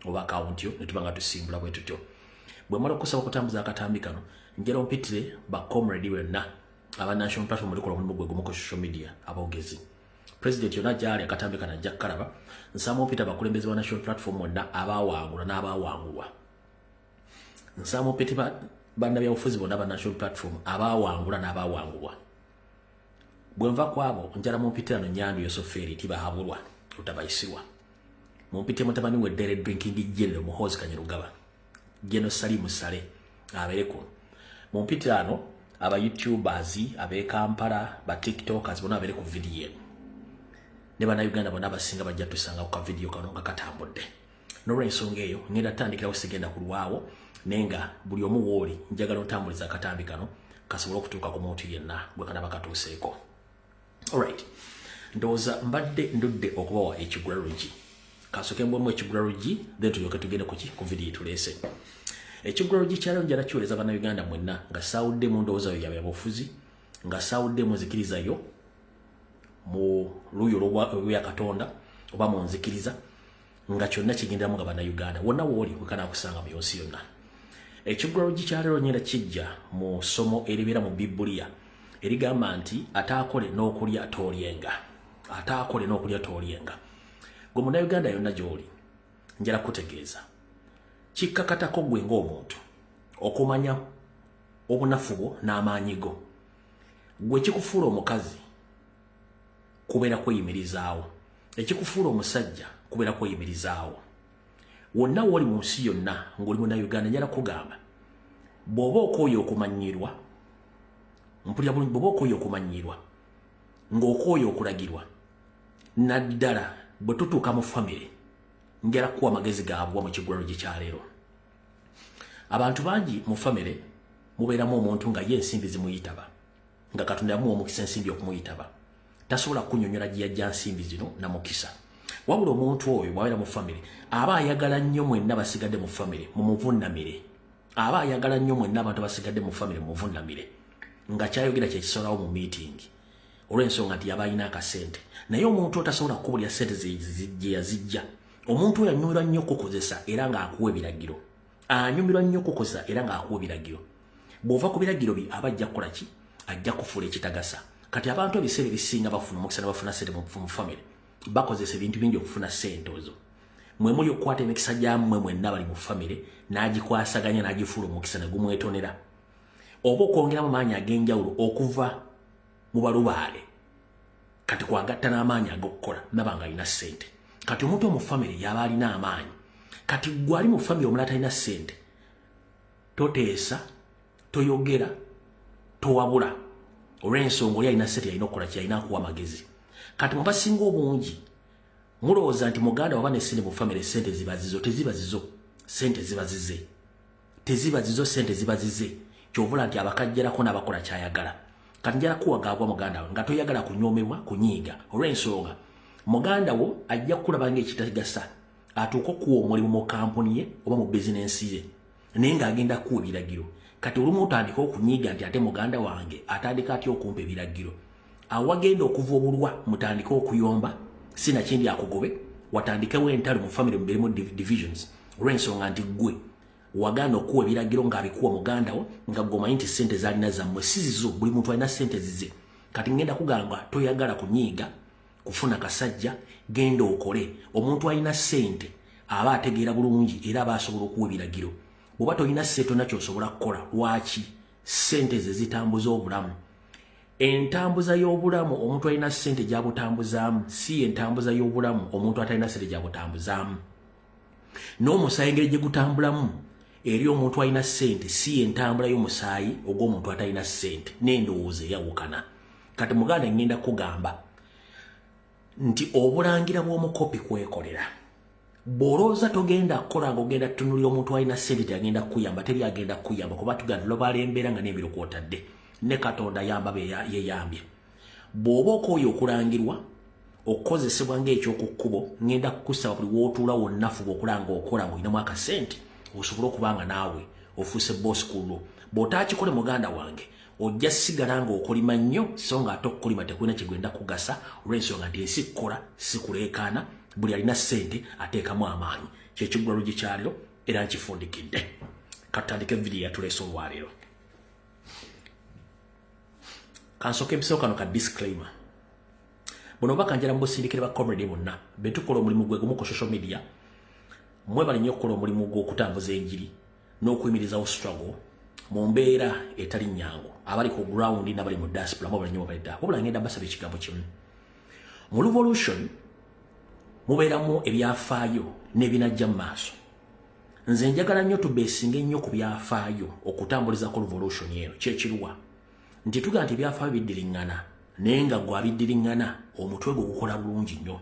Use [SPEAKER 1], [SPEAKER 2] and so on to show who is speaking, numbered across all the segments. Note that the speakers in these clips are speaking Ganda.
[SPEAKER 1] oba account yo ne tubanga tusimbula bwe tutyo bwe mala okusaba okutambuza akatambi kano njera ompitire ba comrade wenna aba national platform mulikola mulimu gwe gumu ku social media abogezi president yona jali akatambi kana jakkalaba nsama opita bakulembeze wa national platform wonna abawangula n'abawangulwa nsama opita banda bya ofuzi bonna ba national platform abawangula n'abawangulwa bwenva kwabo njala mumpitira no nyandu yosoferi tibahabulwa utabayisirwa mumpite mutabani we dere drinking general muhozi kanyerugaba geno sali musale abereko mumpitira no aba youtubers abe Kampala ba tiktokers bona abereko video ne bana Uganda bona basinga bajja tusanga ku video kano nga katambudde no rensonga eyo ngenda tandikira osigenda kulwawo nenga buli omu woli njagala otambuliza katambi kano kasobola okutuuka ku muntu yenna gwe kana bakatuuseeko. Alright, ndoza mbadde ndudde okubawa ekigulalugi kasoke mbwemu ekigulalugi then tulyoke tugende ku video tulese ekigulalugi kyalo njala kyoleza bana Uganda mwenna nga sawudde mu ndowooza yo yabe obufuzi nga sawudde mu nzikiriza yo mu luyo lwa Katonda oba mu nzikiriza nga kyonna kigenderamu nga bana Uganda wonna woli wekana kusanga mu yonsi yonna. Ekigulalugi kyalo nyera kijja mu somo eribeera mu Biblia erigamba nti ataakole n'okulya toolyenga ataakole n'okulya toolyenga gwe muna Uganda yonna gy'oli njala kutegeeza kikkakatako gwe ng'omuntu okumanya obunafu bwo n'amaanyi go gwe kikufuula omukazi kubeera kweyimirizaawo ekikufuula omusajja kubeera kweyimirizaawo wonna woli mu nsi yonna ng'oli muna Uganda njala kugamba bw'oba okooye okumanyirwa mpulira bulungi bw'oba okooye okumanyirwa ng'okooye okulagirwa naddala bwe tutuuka mu famire njala kuwa amagezi gaabwa mu kigulalugi kya leero. Abantu bangi mu famire mubeeramu omuntu nga ye ensimbi zimuyitaba nga Katonda yamuwa omukisa ensimbi okumuyitaba tasobola kunnyonnyola gye yajja nsimbi zino na mukisa wabula omuntu oyo bw'abeera mu famire aba ayagala nnyo mwenna basigadde mu famire mumuvunnamire aba ayagala nnyo mwenna abantu basigadde mu famire mumuvunnamire nga kyayogera kyekisolawo mu meeting olw'ensonga nti yaba alina akasente naye omuntu otasobola kukubulya sente gye yazijja omuntu oyo anyumirwa nnyo okukozesa era ng'akuwa ebiragiro anyumirwa nnyo okukozesa era ng'akuwa ebiragiro bw'ova ku biragiro bye aba ajja kukola ki ajja kufuula ekitagasa kati abantu ebiseera ebisinga bafuna omukisa ne bafuna sente mu famire bakozesa ebintu bingi okufuna sente ezo mwe muli okukwata emikisa gyammwe mwenna bali mu famire n'agikwasaganya n'agifuula omukisa ne gumwetonera oba okwongeramu amaanyi ag'enjawulo okuva mu balubaale kati kwagatta n'amaanyi ag'okukola nabanga alina sente kati omuntu omu famire yaba alina amaanyi kati gwe ali mu famire omulala talina sente toteesa toyogera towabula olw'ensonga oli alina sente yalina okukola kyalina akuwa amagezi kati mubasinga obungi mulowooza nti muganda waba ne sente mu famire sente ziba zizo teziba zizo sente ziba zize teziba zizo sente ziba zize kyovula nti abakajjarako n'abakola kyayagala kati njala kuwagaabwa muganda we nga toyagala kunyoomebwa kunyiiga olw'ensonga muganda wo ajja kukulaba ng'ekitagasa atuuka okuwa omulimu mu kampuni ye oba mu bizinensi ye naye ng'agenda kuwa ebiragiro kati olumu otandika okunyiiga nti ate muganda wange atandika atya okumpa ebiragiro awagenda okuva obulwa mutandika okuyomba sinakindi akugobe watandikewo entalo mu famire mubirimu divisions olw'ensonga nti gwe waganda okuwa ebiragiro ng'abikuwa muganda wo nga gwomanyi nti sente zalina zammwe si zizo buli muntu alina sente zize kati ngenda kugamba toyagala kunyiiga kufuna kasajja genda okole omuntu alina sente aba ategeera bulungi era aba asobola okuwa ebiragiro bw'oba tolina sente tonna ky'osobola kukola lwaki sente ze zitambuza obulamu entambuza y'obulamu omuntu alina sente gy'abutambuzaamu si entambuza y'obulamu omuntu atalina sente gy'abutambuzaamu n'omusaayi engeri gye gutambulamu eri omuntu alina sente si entambula y'omusaayi ogw'omuntu atalina sente n'endowooza eyawukana kati muganda ngenda kugamba nti obulangira bw'omukopi kwekolera bw'olowooza togenda kukola ng'ogenda tutunulira omuntu alina sente tyagenda kuyamba teri agenda kuyamba kuba tuganda lobaala embeera nga n'ebiro kwotadde ne Katonda yamba be yeyambye bw'oba okooye okulangirwa okukozesebwa ng'ekyoku kkubo ngenda kukusaba buli w'otuula wonna fuba okulanga okola ng'olinamu akasente osobole okuba nga naawe ofuuse boss kulwo bw'otaakikole muganda wange ojja sigala ng'okolima nnyo so nga ate okukolima tekulina kigenda kugasa olw'ensonga nti ensi kukola si kuleekaana buli alina ssente ateekamu amaanyi kyekigula lugi kyalero era nkifundikidde katandike video yatuleesa olwaleero kansoke mpiseo kano ka disclaimer buno bakanjala mbusindikire ba comedy bonna betukola omulimu gwe gumu ku social media mwebale nnyo okukola omulimu gw'okutambuza enjiri n'okuyimirizawo struggle mu mbeera etali nnyangu abali ku ground n'abali mu diaspora mwebale nnyo babalidda wabula ngenda basaba ekigambo kimu mu revolution mubeeramu ebyafaayo n'ebinajja mu maaso nze njagala nnyo tubeesinge nnyo ku byafaayo okutambuliza ku revolution eno kyekiruwa nti tuga nti ebyafaayo biddiriŋŋana naye nga gwe abiddiriŋŋana omutwe gwe gukola bulungi nnyo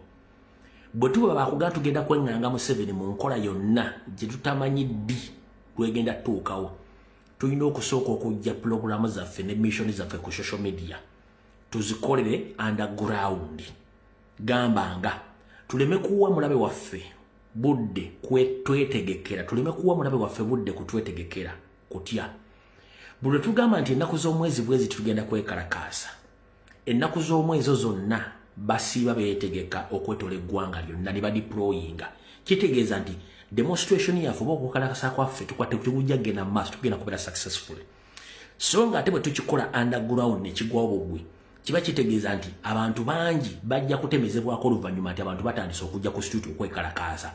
[SPEAKER 1] bwe tuba bakugaa tugenda kweŋŋanga Museveni mu nkola yonna gye tutamanyi ddi lwegenda tuukawo tulina okusooka okujja pulogulaamu zaffe ne missoni zaffe ku social media tuzikolere underground gambanga tuleme kuwa mulabe waffe budde twetegekera tuleme kuwa mulabe waffe budde kutwetegekera kutya buli tugamba nti ennaku z'omwezi bwezi tugenda kwekalakaasa ennaku z'omwezi zonna basiiba beetegeka okwetola eggwanga lyonna ne badeployinga kitegeeza nti demonstration yaffe oba okukalakasa kwaffe tukwate tugujja kugenda mu maaso tugenda kubeera successful so nga ate bwe tukikola underground nekigwawo bugwe kiba kitegeeza nti abantu bangi bajja kutemezebwako oluvannyuma nti abantu batandise okujja ku studio okwekalakaasa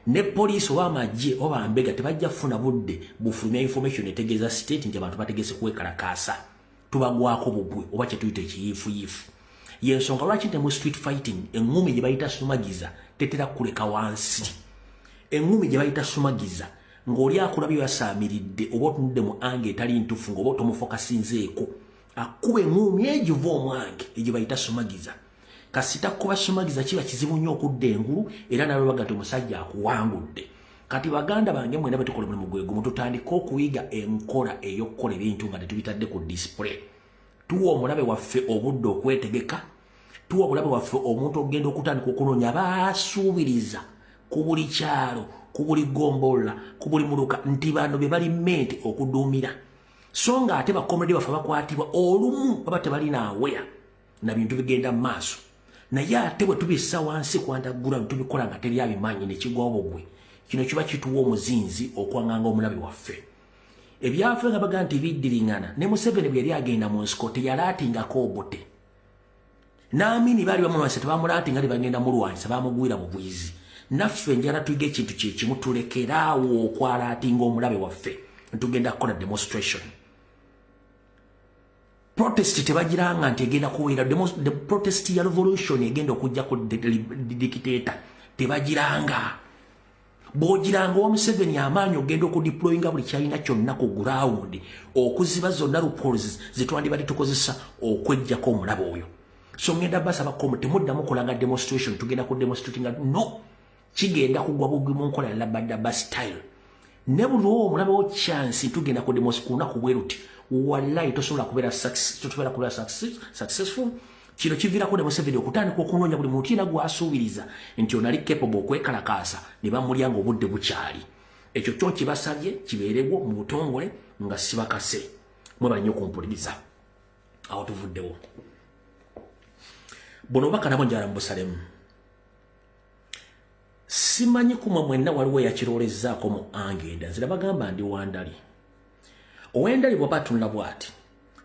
[SPEAKER 1] ne poliisi oba amagye oba ambega tebajja kufuna budde bufulumya information etegeeza state nti abantu bategese kwekalakaasa tubagwako bugwe oba kyetuyita ekiyiifuyiifu yensonga lwaki nti mu street fighting eŋŋumi gye bayita sumagiza tetera kuleka wansi eŋŋumi gye bayita sumagiza ng'oli akulabyo yasaamiridde oba otunudde mu ange etali ntufu ng'oba otomufokasinzeeko akuba eŋŋumi egiva omwange egye bayita sumagiza kasita kuba sumagiza kiba kizibu nnyo okudda engulu era nawe baga nti omusajja akuwangudde kati baganda bange mwena bwe tukola mulimu gwe gumu tutandika okuyiga enkola ey'okukola ebintu nga tetubitadde ku display tuwa omulabe waffe obudde okwetegeka tuwa omulabe waffe omuntu okugenda okutandika okunoonya baasuubiriza ku buli kyalo ku buli gombola ku buli muluka nti bano be bali mente okuduumira so nga ate bakomedi baffe bakwatibwa olumu baba tebalina aweya na bintu bigenda mu maaso naye ate bwe tubissa wansi kwandagula tubikola nga teri abimanyi nekigwawo bugwe kino kiba kituwa omuzinzi okwaŋŋanga omulabe waffe ebyafe nga baga nti biddiriŋŋana ne Museveni bwe yali agenda mu nsiko teyalaatingako obote n'amini baali bamulwanyisa tebamulaatinga bagenda mulwanyisa bamugwira mu bwizi naffe njala tuyiga ekintu kyekimu tulekeraawo okwalaatinga omulabe waffe ntugenda kukola demonstration protest tebagiranga nti egenda kubeera the protest ya revolution egenda okujja ku dictator tebagiranga bwogiranga owa Museveni amaanyi ogenda okudeployinga buli kyalina kyonna ku ground okuziba zonna loopholes zetwandibadde tukozesa okweggyako omulabe oyo so ngenda basaba komu temuddamu kulanga demonstration tugenda ku demonstratinga no kigenda kugwa bugwi mu nkola ya labadaba style ne buli omulabe wo chance tugenda ku demonstration kunaku bweruti wallahi tosobola kubeera successful kino kiviirako ne Museveni okutandika okunoonya buli muntu yina gwasuubiriza nti onali capable okwekalakaasa ne bamulyanga obudde bukyali ekyo kyo kibasabye kibeerewo mu butongole nga sibakase mwebale nnyo okumpuliriza awo tuvuddewo buno baka nabo njala mu Busalemu simanyi kumwe mwenna waliwo yakirolezzaako mu angenda nzira bagamba ndi wandali owendali bw'aba atunula bw'ati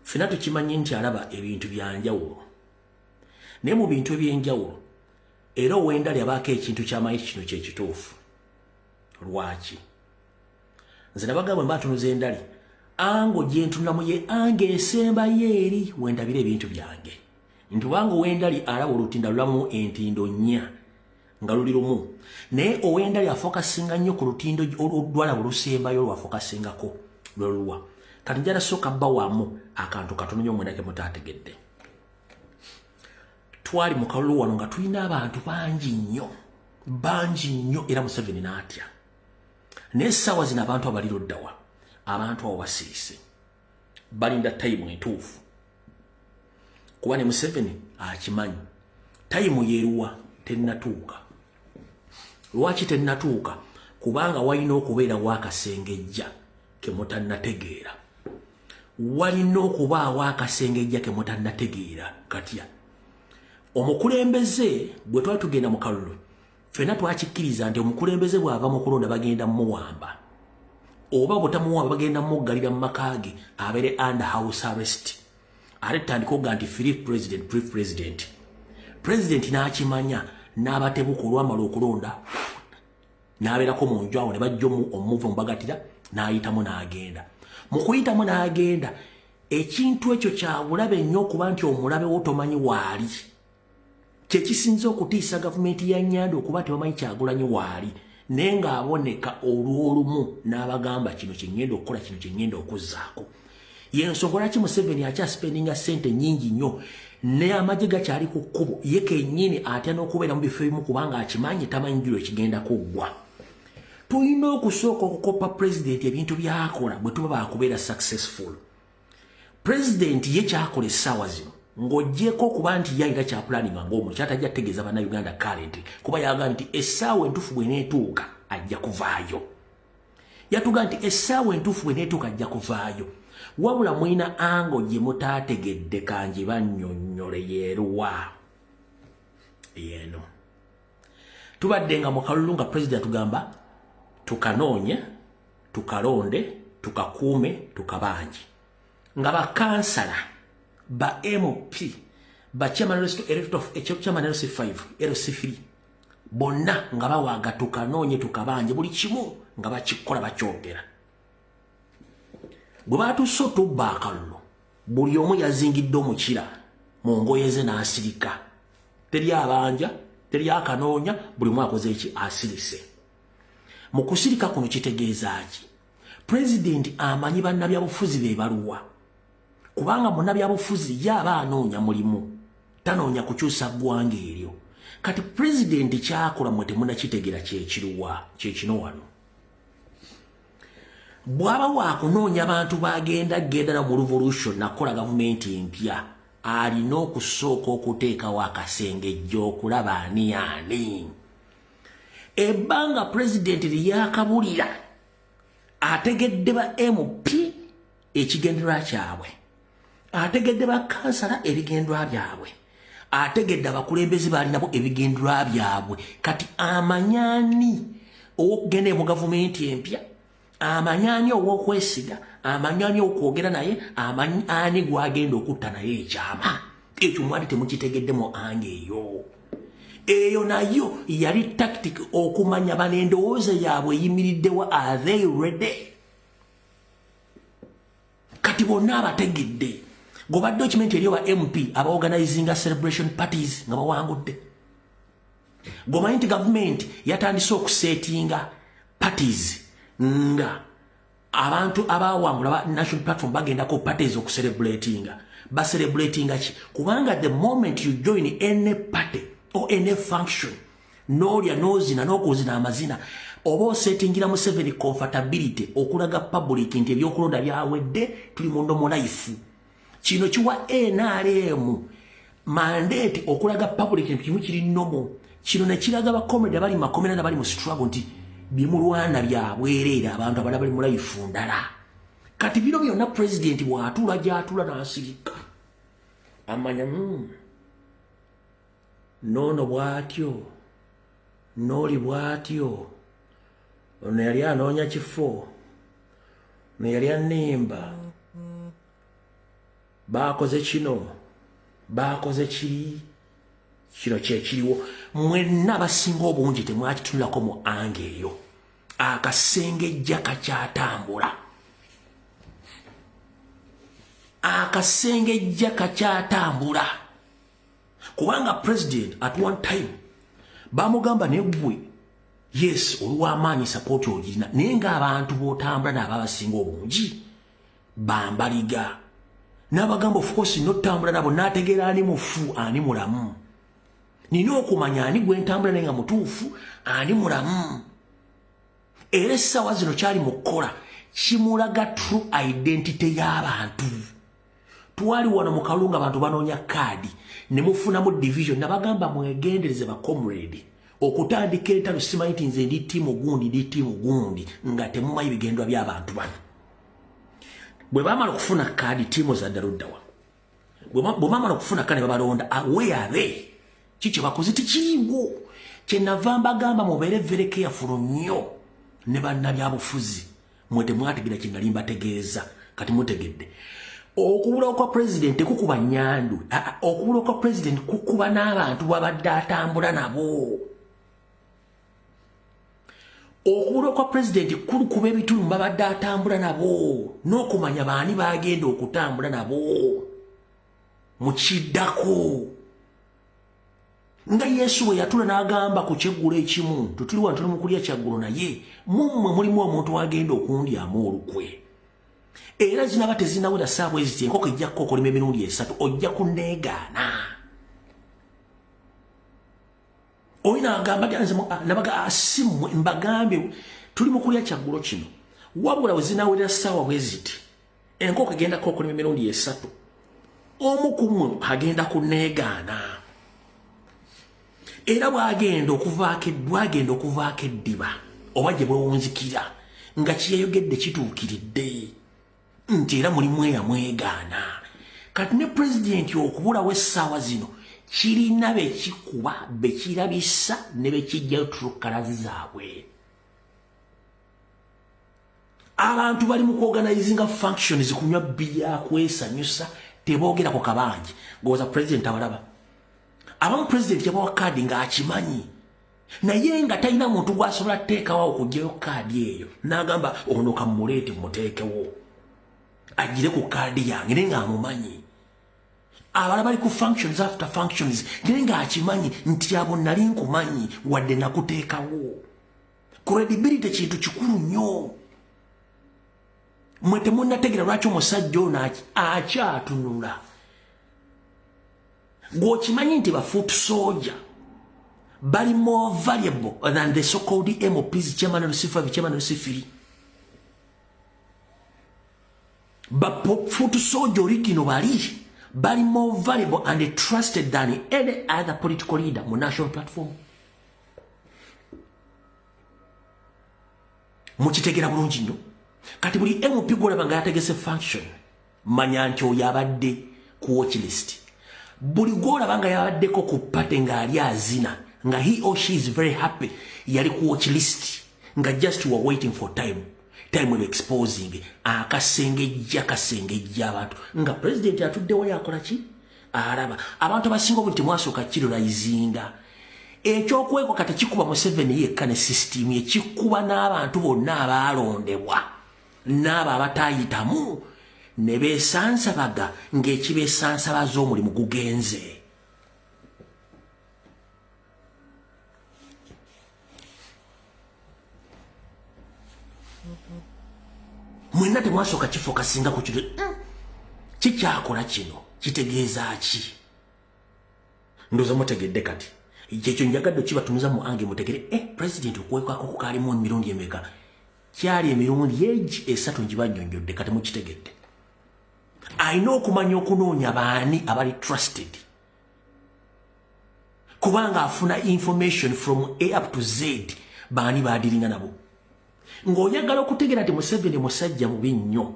[SPEAKER 1] ffenna tukimanyi nti alaba ebintu byanjawulo naye mu bintu ebyenjawulo era owendali abaako ekintu ky'amanyi kino kyekituufu lwaki nze nabagamba mba atunuza endali ango gye ntunulamu ye ange esembayo eri wendabira ebintu byange nti obanga owendali alaba olutinda lulamu entindo nnya nga luli lumu naye owendali afokasinga nnyo ku lutindo olwalaba olusembayo lwafokasingako lwoluwa kati njala sooka bba wamu akantu katono nnyo mwena ke mutaategedde twali mu kalulu wano nga tulina abantu bangi nnyo era Museveni n'atya naye essaawa zino abantu abalira oddawa abantu abo basirise balinda tayimu entuufu kuba ne Museveni akimanyi tayimu yeeruwa tennatuuka lwaki tennatuuka kubanga walina okubeerawo akasengejja kemutannategeera walina okubaawo akasengejja kemutannategeera katya omukulembeze bwe twali tugenda mu kalulu fena twakikiriza nti omukulembeze bwava mu kulonda bagenda muwamba oba butamuwamba bagenda muggalira mu makage abere under house arrest ale tandika okuga nti Philip president n'akimanya n'abatebuka olwamala okulonda n'abeerako mu nju awo ne bajja omuva mubagatira n'ayitamu n'agenda mu kuyitamu n'agenda ekintu ekyo kyabulabe nnyo okuba nti omulabe wo tomanyi waali kyekisinza okutiisa gavumenti ya Nyando okuba tebamanyi Kyagulanyi waali naye ng'aboneka olw'olumu n'abagamba kino kye ngenda okukola kino kye ngenda okuzzaako y'ensonga lwaki Museveni akyaspendinga ssente nnyingi nnyo ne amagye gakyali ku kkubo ye kennyini atya n'okubeera mu bifo ebimu kubanga akimanyi tamanyi jjulo ekigenda kuggwa tulina okusooka okukopa pulezidenti ebintu byakola bwe tuba baakubeera successful pulezidenti ye kyakola essaawa zino ng'oggyeko okuba nti yayina kyapulaninga ng'omuntu kyatajja kutegeeza bannayuganda currently kuba yagamba nti essaawa entuufu bw'eneetuuka ajja kuvaayo yatuga nti essaawa entuufu bw'eneetuuka ajja kuvaayo wabula mwina ango gye mutaategedde kangi bannyonnyole yeeruwa yeeno tubadde nga mu kalulu nga pulezidenti tugamba tukanoonye tukalonde tukakuume tukabanje nga bakansala ba MP ba chairman of LC5 LC3 bonna nga bawaga tukanoonye tukabanje buli kimu nga bakikola bakyogera bwe batuso tubba akalulu buli omu yazingidde omukira mu ngoye ze n'asirika teri abanja teri akanoonya buli mu akoze eki asirise mu kusirika kuno kitegeeza ki pulezidenti amanyi bannabyabufuzi be baluwa kubanga munnabyabufuzi yaba anoonya mulimu tanoonya kukyusa ggwanga eryo kati pulezidenti kyakola mwe temunnakitegeera kyekino wano bw'aba waakunoonya abantu bagenda gendana mu revolution nakola gavumenti empya alina okusooka okuteekawo akasengejja okulaba ani ebbanga pulezidenti lyakabulira ategedde ba MP ekigendererwa kyabwe ategedde ba kansala ebigendwa byabwe ategedde abakulembeze balinabo ebigendwa byabwe kati amanyani okugenda mu gavumenti empya amanyani owokwesiga amanyani okwogera naye amanyani gwagenda okutta naye ekyama ekyo mwali temukitegeddemu ange eyo nayo yali tactic okumanya banendowooza yaabwe eyimiriddewa are they ready kati bonna abategedde gobadde okimenti eri oba MP abaorganizinga celebration parties nga bawangudde gomanyi nti gavumenti yatandise okusetinga parties nga abantu abawangula ba national platform bagendako parties okucelebratinga bacelebratinga ki kubanga the moment you join any party or any function n'olya n'ozina n'okuzina amazina oba osetingira Museveni comfortability okulaga public nti ebyokulonda byawedde tuli mu ndomo life kino kiwa NRM mandate okulaga public nti kimu kiri nnomo kino ne kiraga bakomedi abali makomera n'abali mu struggle nti bimulwana byabwereera abantu abala bali mu life ndala kati bino byonna president bw'atula gy'atula n'asirika amanya nono bwatyo noli bwatyo ono yali anoonya kifo ono yali annimba baakoze kino baakoze kiri kino kyekiriwo mwenna abasinga obungi temwakitunulako mu ange eyo akasengejja kakyatambula akasengejja kakyatambula kubanga president at one time bamugamba neggwe yes olw'amaanyi support ogirina naye ng'abantu b'otambula n'ababasinga obungi bambaliga n'abagamba of course notambula nabo n'ategeera ani mufu ani mulamu nina okumanya ani gwentambula naye nga mutuufu ani mulamu era essaawa zino kyali mu kukola kimulaga true identity y'abantu twali wano mu kalungu abantu banoonya kaadi ne mufunamu division nabagamba mwegendereze ba comrade okutandika entalo simanyi nti nze ndi ttiimu gundi nga temumanyi bigendwa by'abantu bano bwe bamala okufuna kaadi ttiimu zadda luddawa bwe bamala okufuna kaadi babalonda where are they kikyo bakoze tikiriwo kyenava mbagamba mubeere very careful nnyo ne bannabyabufuzi mwe temwategeera kye nali mbategeeza kati mutegedde okubulawo kwa president kukuba nnyandu okubulawo kwa president kukuba n'abantu babadde atambula nabo okubulawo kwa president kukuba ebitundu babadde atambula nabo n'okumanya baani bagenda okutambula nabo mukiddako nga Yesu bwe yatula n'agamba ku kyeggulo ekimu tutuli wano tuli mu kulya kyaggulo naye mummwe mulimu omuntu wagenda okundyamu olukwe era zinaba tezinawera ssaawa eziti enkoko ejja kukokolima emirundi 3 ojja kunneegaana oyina agamba nabaga asimmwe mbagambye tuli mu kulya kyaggulo kino wabula we zinawera ssaawa bwe ziti enkoko egenda kukokolima emirundi 3 omu ku mmwe agenda kunneegaana era bwagenda okuvaako eddiba oba gye bwewunzikira nga kyeyogedde kituukiridde nti era mulimu eyamwegaana kati ne pulezidenti okubulawo essaawa zino kirina bekikuba bekirabisa ne bekijjayo tulukalazi zaabwe abantu bali mu kuorganizinga functions kunywa bbiya kwesanyusa tebogerako kabangi ngooza pulezidenti abalaba abamu pulezidenti yabawa kaadi ng'akimanyi naye nga talina muntu gwasobola teekawo okugyayo kaadi eyo n'agamba ono kamuleete muteekewo agire ku kaadi yange naye ng'amumanyi abala bali ku functions after functions naye ng'akimanyi nti abo nali nkumanyi wadde nakuteekawo credibility kintu kikulu nnyo mwe temunnategeera lwaki omusajja ono akyatunula gwokimanyi nti ba foot soldier bali more valuable than the so-called MPs chairman of Lucifer chairman of Lucifer ba foot soldier origino bali more valuable and trusted than any other political leader mu national platform mukitegera bulungi nnyo kati buli MP gwolaba nga yategese function manya nti oyo abadde ku watch list buli gwolaba nga yabaddeko ku pate ng'ali azina nga he or she is very happy yali ku watch list nga just were waiting for time of exposing akasengejja abantu nga president atuddewo yakola ki alaba abantu abasinga obuti mwasooka kirolayizinga ekyokwekwa kati kikuba Museveni yekka ne system ekikuba n'abantu bonna abaalondebwa n'abo abatayitamu ne beesansabaga ng'ekibeesansabaza omulimu gugenze mwenna temwasooka kifokasinga ku kino kikyakola kino kitegeeza ki ndowooza mutegedde kati kyekyo njagadde kibatumiza mu ange mutegere president okuwekwako kukaalimu emirundi emeka kyali emirundi egi 3 ngibannyonnyodde kati mukitegedde alina okumanya okunoonya baani abali trusted kubanga afuna information from A up to Z baani baadiringa nabo ng'oyagala okutegera nti Museveni musajja mubi nnyo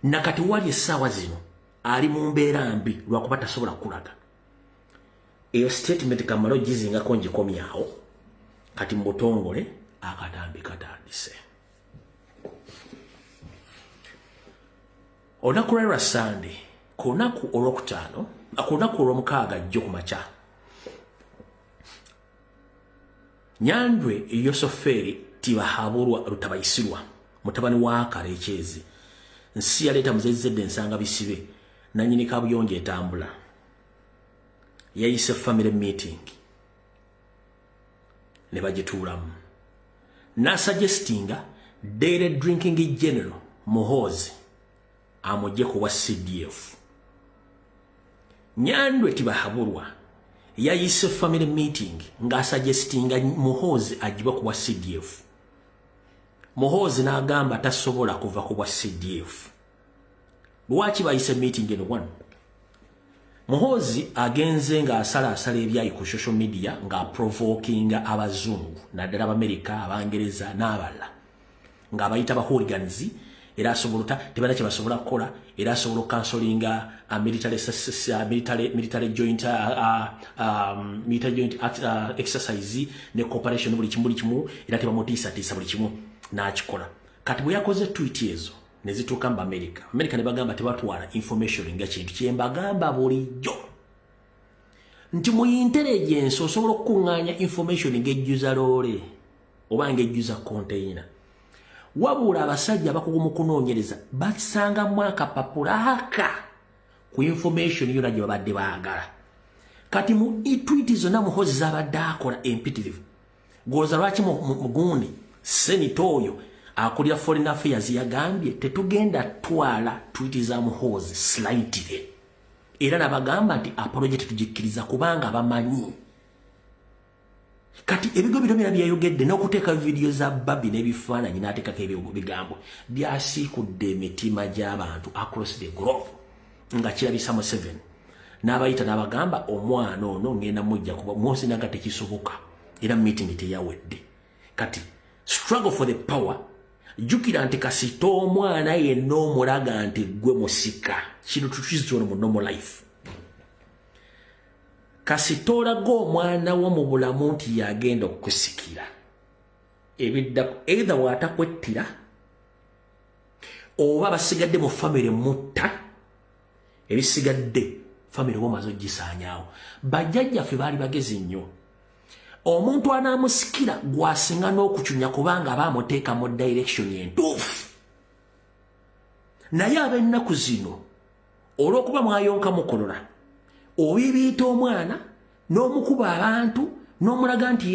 [SPEAKER 1] nakati wali essaawa zino ali mu mbeera mbi lwakuba tasobola kulaga eyo statement kamala ogizingako ngikomyawo kati mu butongole akatambi katandise olunaku lwa Sande ku lunaku olwokutaano ku lunaku olwomukaaga jjo ku makya Nyandwe Yosoferi Tibahabulwa Lutabayisirwa mutabani wa Kalekyezi nsi yaleeta muzezedde ensanga bisibe nannyini kabuyonjo etambula yayise family meeting ne bagituulamu n'asuggestinga daily drinking general Muhoozi amujje kuwa CDF Nyandwe Tibahabulwa yayise family meeting ng'asuggestinga Muhoozi ajibe kuwa CDF Muhoozi n'agamba tasobola kuva kuwa CDF lwaki bayise meeting eno one Muhoozi agenze ng'asala ebyayi ku social media ng'aprovokinga abazungu naddala Abamerika Abangereza n'abalala ng'abayita ba hooligans era asoboluta tebana kye basobola kukola era asobola kansolinga military joint exercise ne cooperation buli kimu era tebamutiisa buli kimu n'akikola. Kati bwe yakoze tweet ezo ne zituuka mu America ne bagamba tebatwala information nga kintu kye mbagamba bulijjo nti mu intelligence osobola okukuŋŋaanya information ng'ejjuza loole oba ng'ejjuza container. Wabula abasajja abakugu mu kunoonyereza basangamu akapapula ku information yonna gye babadde baagala. Kati mu tweet zonna Muhoozi z'abadde akola empitirivu gwoza lwaki mugundi senita oyo akulira foreign affairs yagambye tetugenda twala tweet za Muhoozi slightly era nabagamba nti apology tetugikkiriza kubanga bamanyi. Kati ebigo bino byayogedde n'okuteeka video za Babi n'ebifaananyi n'ateekako ebigambo byasiikudde emitima gy'abantu across the globe nga kirabisa Museveni n'abayita n'abagamba omwana ono ngenda mujja kuba Muhoozi naga tekisoboka era meeting teyawedde. Kati struggle for the power jukira nti kasita omwana yenna omulaga nti gwe musika kino tukiziona mu normal life. Kasita olaga omwana wo mu bulamu nti yagenda okukusikira ebiddaku either waatakwettira oba basigadde mu famire mutta ebisigadde famire womaze ogisaanyaawo. Bajjajjaffe baali bagezi nnyo. Omuntu anaamusikira gwasinga n'okucunya kubanga baamuteeka mu direction entuufu. Naye ab'ennaku zino olw'okuba mwayonka mukolola obibiita omwana n'omukuba abantu n'omulaga nti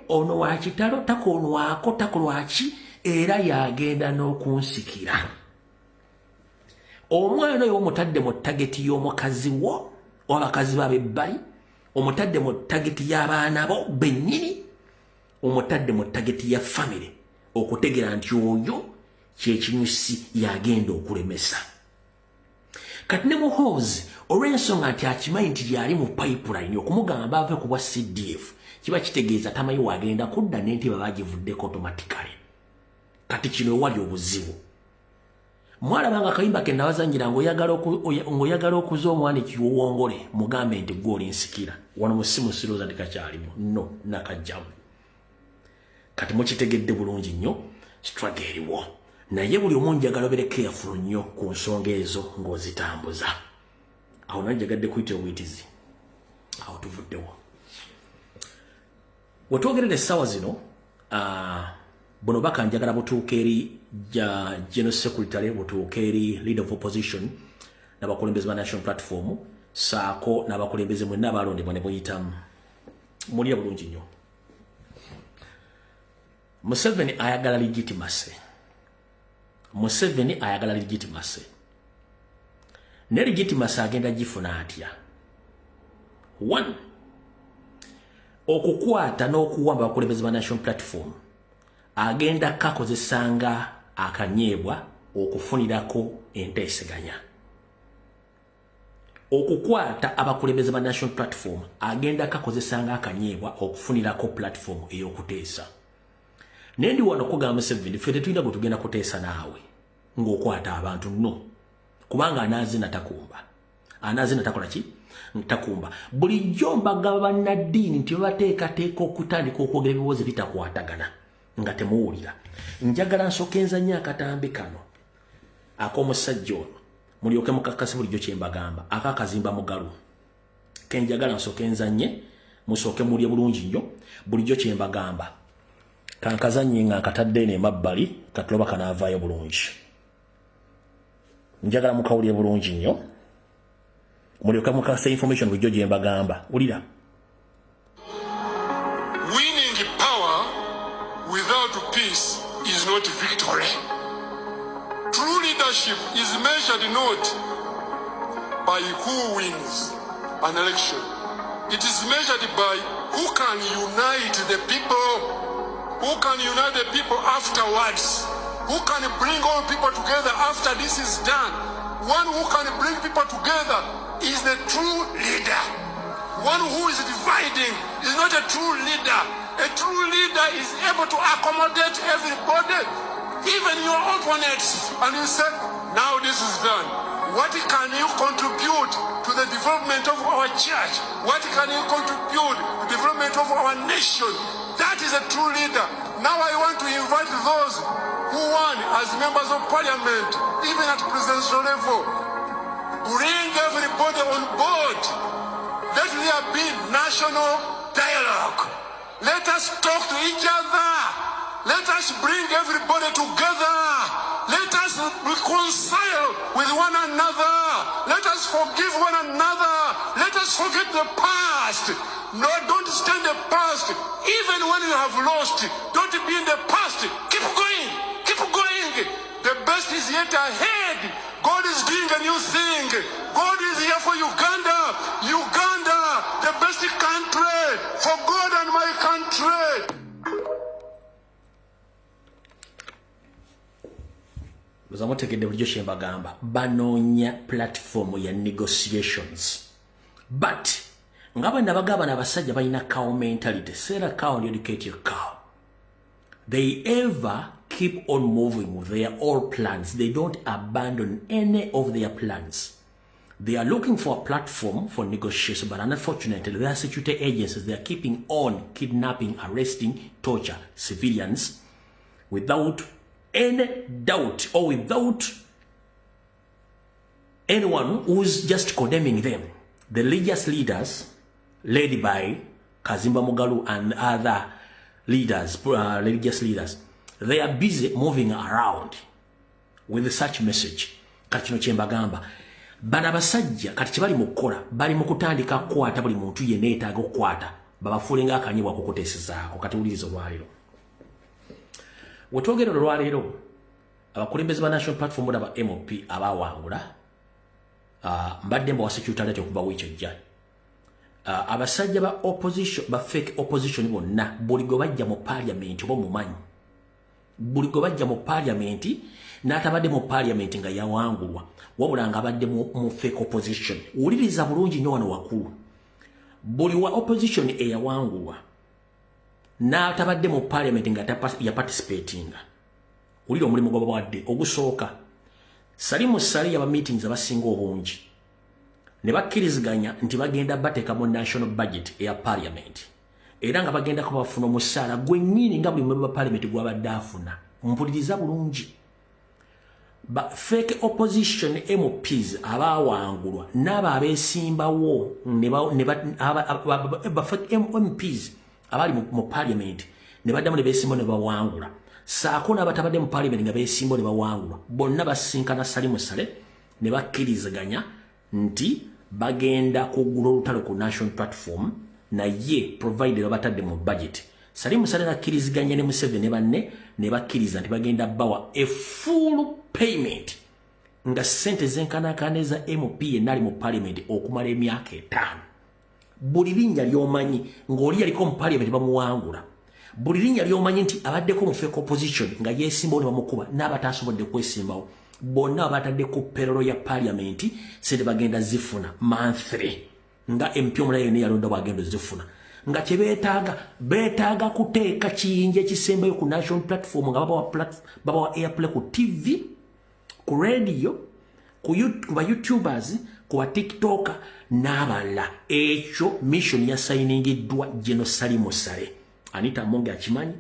[SPEAKER 1] ono wa kitalo takoonwako takolwaki era yagenda n'okunsikira. Omwana oyo omutadde mu tageti y'omukazi wo oba bakazi b'abebbali, omutadde mu tageti y'abaana bo bennyini, omutadde mu tageti ya famire okutegera nti oyo kyekinyusi yagenda okulemesa. Kati ne Muhoozi olw'ensonga nti akimanyi nti yali mu pipeline okumugamba ave ku bwa CDF kiba kitegeeza tamanyi wagenda kudda n'enteba bagivuddeko automatically. Kati kino ewali obuzibu mwalabanga akayimba ke nawazanyira ng'oyagala okuza omwana ekiwongole mugambe nti gwe olinsikira wano musimu sirooza ndikakyalimu no nakajjamu. Kati mukitegedde bulungi nnyo struggle eriwo naye buli omu njagala obere careful nnyo ku nsonga ezo ng'ozitambuza. Awo nanjagadde kuyita obuyitizi awo tuvuddewo. We twogerera essaawa zino buno baka njagala butuuke eri General Secretary, butuuke eri Leader of Opposition n'abakulembeze ba National Platform saako n'abakulembeze mwenna abalondebwa ne muyitamu mulya bulungi nnyo. Museveni ayagala legitimacy. Museveni ayagala legitimacy. Ne legitimacy agenda gifuna atya? 1. Okukwata n'okuwamba abakulembeze ba National Platform agenda kakozesanga akanyeebwa okufunirako enteeseganya. Okukwata abakulembeze ba National Platform agenda kakozesanga akanyeebwa okufunirako platform ey'okuteesa. Nendi wano kugamba Museveni ffe tetulina gwe tugenda kuteesa naawe ng'okwata abantu no kubanga anaazina takumba. Anaazina takola ki? Ntakumba. Bulijjo mbagamba bannaddiini nti bateekateeka okutandika okwogera ebibuuzo bitakwatagana nga temuwulira. Njagala nsooke nzanye akatambi kano ak'omusajja ono mulyoke mukakasi bulijjo kye mbagamba akakazimba mugalu ke njagala nsooke nzanye musooke mulye bulungi nnyo bulijjo kye mbagamba kankazanye nga nkatadde n'emabbali katuloba kanaavaayo bulungi. Njagala mukawulye bulungi nnyo mulyoke mukakasa information bulijjo gye mbagamba. Wulira.
[SPEAKER 2] Peace is not victory. True leadership is measured not by who wins an election. It is measured by who can unite the people, who can unite the people afterwards, who can bring all people together after this is done. One who can bring people together is the true leader. One who is dividing is not a true leader. A true leader is able to accommodate everybody. Even your opponents and you say, now this is done. What can you contribute to the development of our church? What can you contribute to the development of our nation? That is a true leader. Now I want to invite those who won as members of parliament, even at presidential level. Bring everybody on board. Let there be national dialogue. Let us talk to each other. Let us bring everybody together. Let us reconcile with one another. Let us forgive one another. Let us forget the past. No, don't stand the past. Even when you have lost, don't be in the past. Keep going. Keep going. The best is yet ahead. God is doing a new thing. God is here for Uganda. Uganda, the best country for God and my country.
[SPEAKER 1] Zamotegedde bulijjo kyembagamba banoonya platform ya negotiations, but nga bwe nabagamba n'abasajja balina cow mentality. Sera cow and educate your cow. They ever keep on moving with their old plans. They don't abandon any of their plans. They are looking for a platform for negotiation, but unfortunately, their security agencies, they are keeping on kidnapping, arresting, torture civilians without any doubt or without anyone who's just condemning them. The religious leaders, led by Kazimba Mugalu and other leaders, religious leaders, they are busy moving around with such message. Kachino Chembagamba. Bana basajja kati kibali mukola bali mukutandika kwata buli muntu yeneta agokwata babafulinga akanyibwa kukotesezaako kati ulizo lwaliro. Wetwogera olwaleero abakulembeze ba National Platform aba MOP abawangula mbadde mba wasecurity okuva wikyojja abasajja ba opposition ba fake opposition bonna buli gwe bajja mu parliament oba mumanyi buli gwe bajja mu parliament n'atabadde mu parliament nga yawangulwa wabula nga abadde mu fake opposition. Wuliriza bulungi nnyo wano wakulu, buli wa opposition eyawangulwa n'atabadde mu parliament nga ya participatinga. Ulira omulimu gw'abawadde ogusooka Salimu Sali yaba meetings abasinga obungi ne bakkiriziganya nti bagenda bateeka mu national budget eya parliament era nga bagenda ko bafuna omusaala gwennyini nga buli member parliament gwabadde afuna. Mpuliriza bulungi, ba fake opposition MPs abawangulwa n'aba abeesimbawo ba fake MPs abali mu parliament ne baddamu ne beesimba ne bawangula saako n'abatabadde mu parliament nga beesimba ne bawangulwa bonna basinkana Salimu Sale ne bakkiriziganya nti bagenda kugula olutalo ku national platform naye provided abatadde mu budget. Salimu Sale nakkiriziganya ne Museveni ne banne ne bakkiriza nti bagenda bawa a full payment nga sente zenkanakane za MOP yenali mu parliament okumala emyaka 5. Buli linnya lyomanyi ng'oli yaliko mu parliament bamuwangula, buli linnya lyomanyi nti abaddeko mu fake opposition nga yeesimbawo ne bamukuba n'abatasobodde kwesimbawo bonna abatadde ku perolo ya parliament sente bagenda zifuna monthly nga MP omulala yonna yalonda bwagenda zifuna nga kye beetaaga kuteeka kiyinja ekisembayo ku national platform nga babawa airplay ku TV, ku radio, ku YouTubers, ku TikTok n'abalala. Ekyo mission ya signingiddwa General Salimu Sale. Anita Monge akimanyi,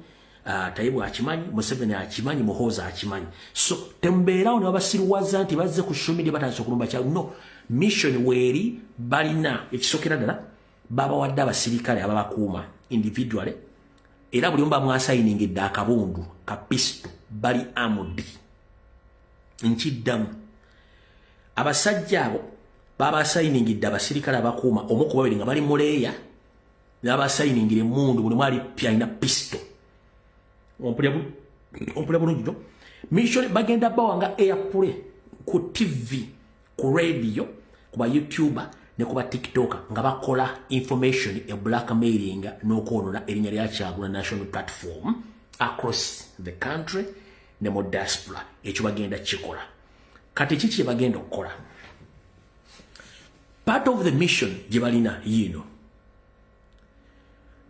[SPEAKER 1] Tayibu akimanyi, Museveni akimanyi, Muhoozi akimanyi. So tembeerawo ne babasiriwaza nti bazze ku social media batandise okulumba kyalo. No, mission weeri balina ekisookera ddala babawadde abasirikale ababakuuma individually era buli omu bamwasayiningidde akabundu ka pisto bali armed. Nkiddamu abasajja abo babasayiningidde abasirikale abakuuma omu ku babiri nga bali muleeya n'abasayiningire emundu buli mwali alina pisto. Ompulya bulungi no mission bagenda bawanga airplay ku TV, ku radio, ku ba YouTuber ne ku ba TikTok nga bakola information e blackmailing n'okwonoona erinnya lya Kyagulanyi national platform across the country ne mu diaspora. Ekyo bagenda kikola. Kati kiki bagenda okukola? Part of the mission gye balina yino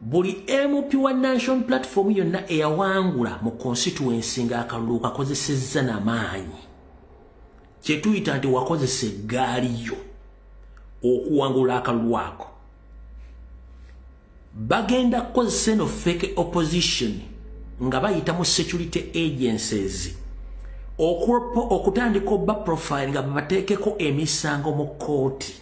[SPEAKER 1] buli MP wa National Platform yonna eyawangula mu constituency ng'akalulu kakozesezza n'amaanyi kye tuyita nti wakozesa eggaali yo okuwangula akalulu ako bagenda kukozesa eno fake opposition nga bayita mu security agencies okutandika obba profile nga babateekeko emisango mu kooti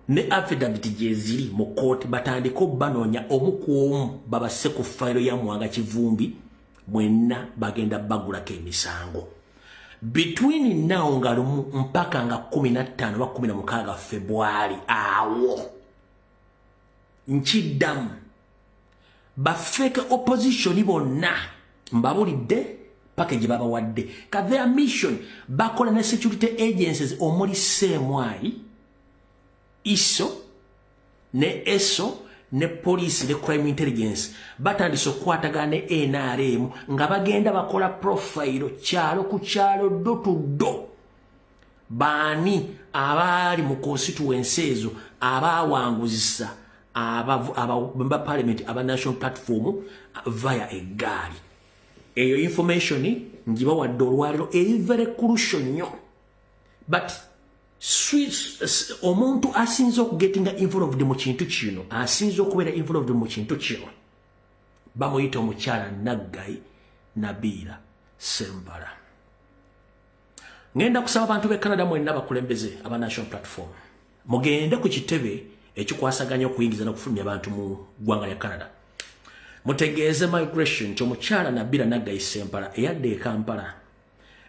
[SPEAKER 1] ne affidavit gye ziri mu kooti batandika obbanoonya omu ku omu babase ku fayiro ya Mwanga Kivumbi mwenna bagenda bagulako emisango between now nga lumu mpaka nga 15 wa 16 February awo nchiddamu bafeke opposition bonna mbabulidde package babawadde ka their mission bakola ne security agencies omuli CMI ISO ne ESO ne police ne crime intelligence batandise okukwatagana ne NRM nga bagenda bakola profile kyalo ku kyalo do bani abali mu constituency ezo abawanguzisa aba parliament aba National Platform via eggali eyo information njiba wadde olwaliro eri very crucial nnyo but omuntu asinza okugetinga involved mu kintu kino asinza okubeera involved mu kintu kino bamuyita omukyala Naggayi Nabira Sembala. Ngenda kusaba abantu be Canada mwenna bakulembeze aba National Platform mugende ku kitebe ekikwasaganya okuyingiza n'okufulumya abantu mu ggwanga lya Canada mutegeeze migration ky'omukyala Nabira Naggayi Sembala eyadde e Kampala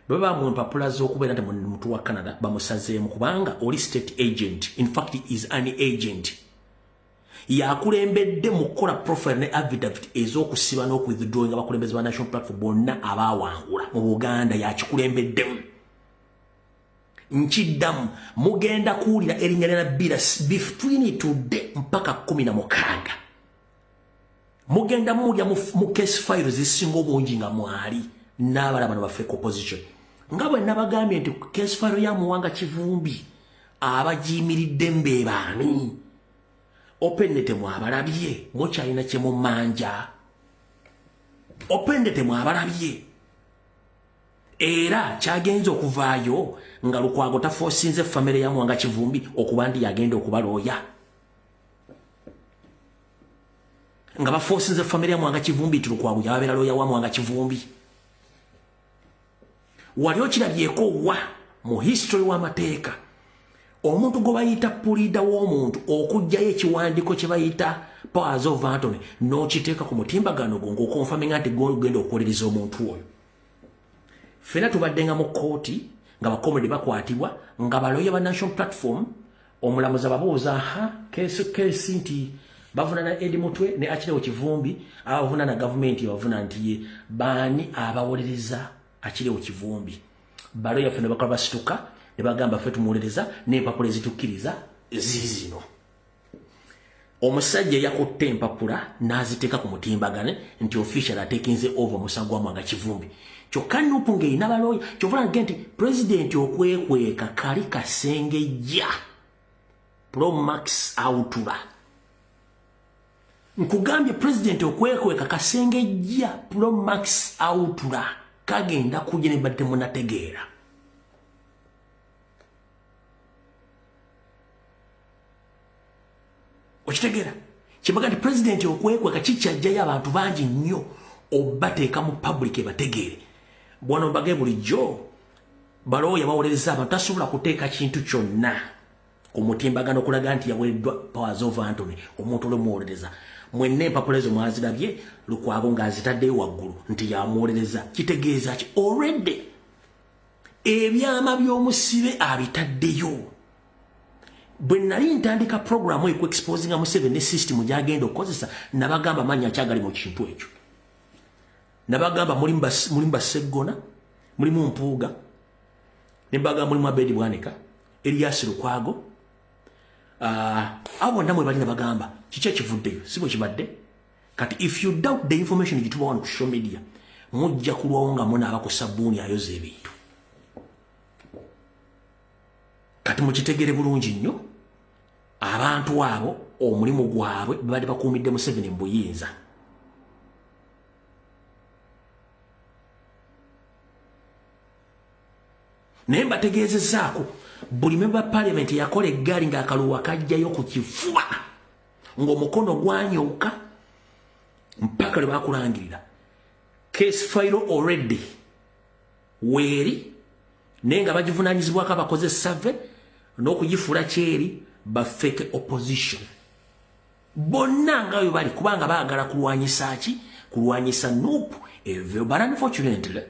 [SPEAKER 1] baba mu mpapula z'okubeera nti muntu wa Canada bamusazeemu kubanga oli state agent, in fact he is an agent yakulembedde mu kukola profile ne affidavit ez'okusiba n'okwithdrawing abakulembeze ba National Platform bonna abawangula mu Buganda yakikulembedde nchiddamu mugenda kuwulira erinnya lya Nabira between today mpaka 16 mugenda mulya mu case files zisinga obungi nga mwali n'abalaba bano ba fake opposition nga bwe nabagambye nti case file ya Mwanga Kivumbi abagiyimiridde mbebaani opendete mwabalabye mukyalina kye mu manja opendete mwabalabye era kyagenza okuvaayo nga Lukwago tafosinze family ya Mwanga Kivumbi okuba ndi yagenda okubalooya nga bafosinze family ya Mwanga Kivumbi ti Lukwago yababeera looya wa Mwanga Kivumbi wali okirabyeko wa mu history w'amateeka omuntu gwe bayita pulida w'omuntu okugjayo ekiwandiiko kye bayita powers of attorney n'okiteeka ku mutimbagano gwo ng'okonfaminga nti gogenda okukolereza omuntu oyo fena tubaddenga mu kooti nga bakomedi bakwatibwa nga balooya ba National Platform omulamuzi ababuuza kesi nti bavunana Edi Mutwe ne Akirewo Kivumbi abavunana gavumenti abavuna nti ye baani abawolereza Akirewo Kivumbi balooya fena bakola basituka ne bagamba ffe tumuwolereza n'empapula ezitukkiriza zizino omusajja yakutte empapula n'aziteeka ku mutimbagane nti official atekinze over omusango wa Mwanga Kivumbi kyokka Nuupu ng'erina balooya kyova nage nti pulezidenti okwekweka kali kasengejja Pro-Max Autura nkugambye pulezidenti okwekweka kasengejja Pro-Max Autura kagenda kujja ne badde munategeera okitegeera kibaga nti pulezidenti okwekweka kikyajjayo abantu bangi nnyo obateeka mu public ebategeere bwano mbage bulijjo balooya bawolereza abantu tasobola kuteeka kintu kyonna ku mutimbagano okulaga nti yawereddwa powers of attorney omuntu olwomuwolereza mwenna empapula ezo mwazirabye Lukwago ng'azitaddeyo waggulu nti yamuwolereza kitegeeza ki already ebyama by'omusibe abitaddeyo bwe nali ntandika programu exposinga Museveni ne system gy'agenda okukozesa nabagamba manya kyagali mu kintu ekyo nabagamba mulimu Baseggona mulimu Mpuuga ne mbagamba mulimu Abedi Bwanika Elias Lukwago abo ndamwe bali nabagamba kiki ekivuddeyo si bwe kibadde kati if you doubt the information gituba wano ku social media mujja kulwawo nga munaaba ku sabbuuni ayoza ebintu kati mukitegere bulungi nnyo abantu abo omulimu gwabwe bali bakuumidde Museveni mbuyinza. Naye mbategeezezaako buli member parliament yakola eggaali ng'akaluwa kajjayo ku kifuba ng'omukono gwanyuka mpaka lwe bakulangirira case file already weeri naye nga bagivunaanyizibwako abakoze survey n'okugifuula kyeri ba fake opposition bonna nga bwe bali kubanga baagala kulwanyisa ki kulwanyisa NUP evyo but unfortunately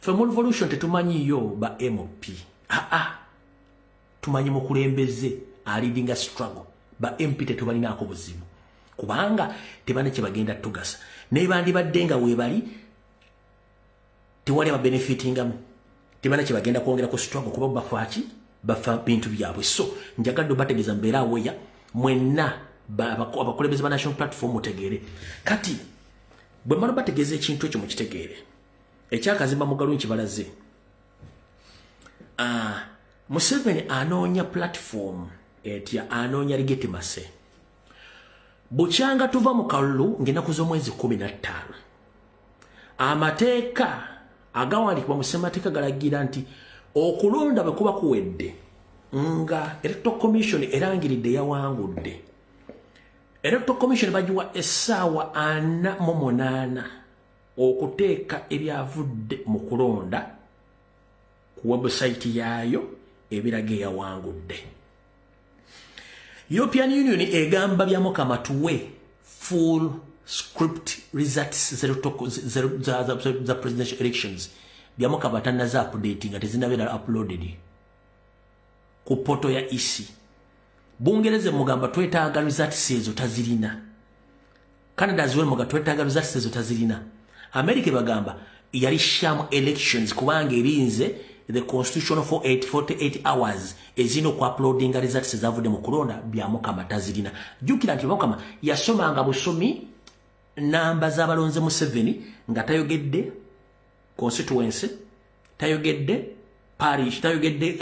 [SPEAKER 1] from revolution tetumanyiyo ba MOP tumanyi mukulembeze alidinga struggle ba MP tetubalinaako buzibu kubanga tebana kye bagenda tugasa naye bandi baddenga weebali tewali ababenefitingamu tebana kye bagenda kwongera ku struggle kuba bafaaki bafa bintu byabwe so njagadde bategeeza mbeera aweya mwenna abakulembeze ba national platform mutegeere kati bwe mmala bategeeza ekintu ekyo mukitegeere ekyakazimba mugalu nkibalaze Museveni anoonya platform etya anoonya legitimacy bukyanga tuva mu kalulu ng'ennaku z'omwezi 15 amateeka agawandiikibwa mu ssemateeka galagira nti okulonda bwe kuba kuwedde nga electoral commission erangiridde yawangudde electoral commission bagiwa essaawa 48 okuteeka ebyavudde mu kulonda ku website yaayo ebiraga eyawangudde. European Union egamba bya Mukama tuwe full script results za presidential elections bya Mukama tanaza updating nga tezinabera uploaded ku poto ya EC. Bungereze mugamba twetaaga results ezo tazirina. Canada ziwe mugamba twetaaga results ezo tazirina. America bagamba yali sham elections kubanga erinze the constitution for 48 hours ezino ku uploading results zavudde mu kulonda bya Mukama tazirina. Jukira nti Mukama yasomanga busomi namba z'abalonze Museveni nga tayogedde constituency tayogedde parish tayogedde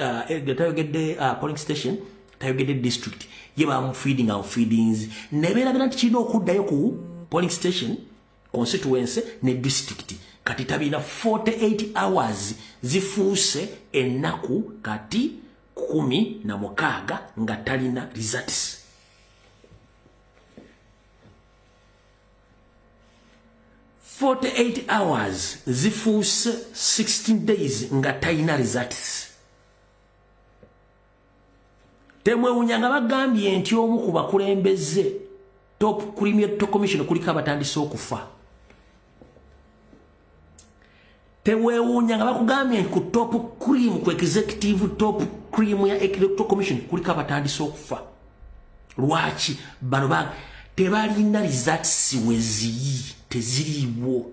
[SPEAKER 1] polling station tayogedde district ye ba feeding and feedings nebera nti kino okuddayo ku polling station constituency ne district kati tabina 48 hours zifuuse ennaku kati 16 nga talina results. hours zifuuse 16 days nga talina results. Temwewunya nga bagambye nti omu ku bakulembeze top Premier Commission kuliko abatandise okufa. Tewewunya nga bakugambye ku top cream ku executive top cream ya Electoral Commission kuliko abatandise okufa. Lwaki bano tebalina results wezi teziriwo.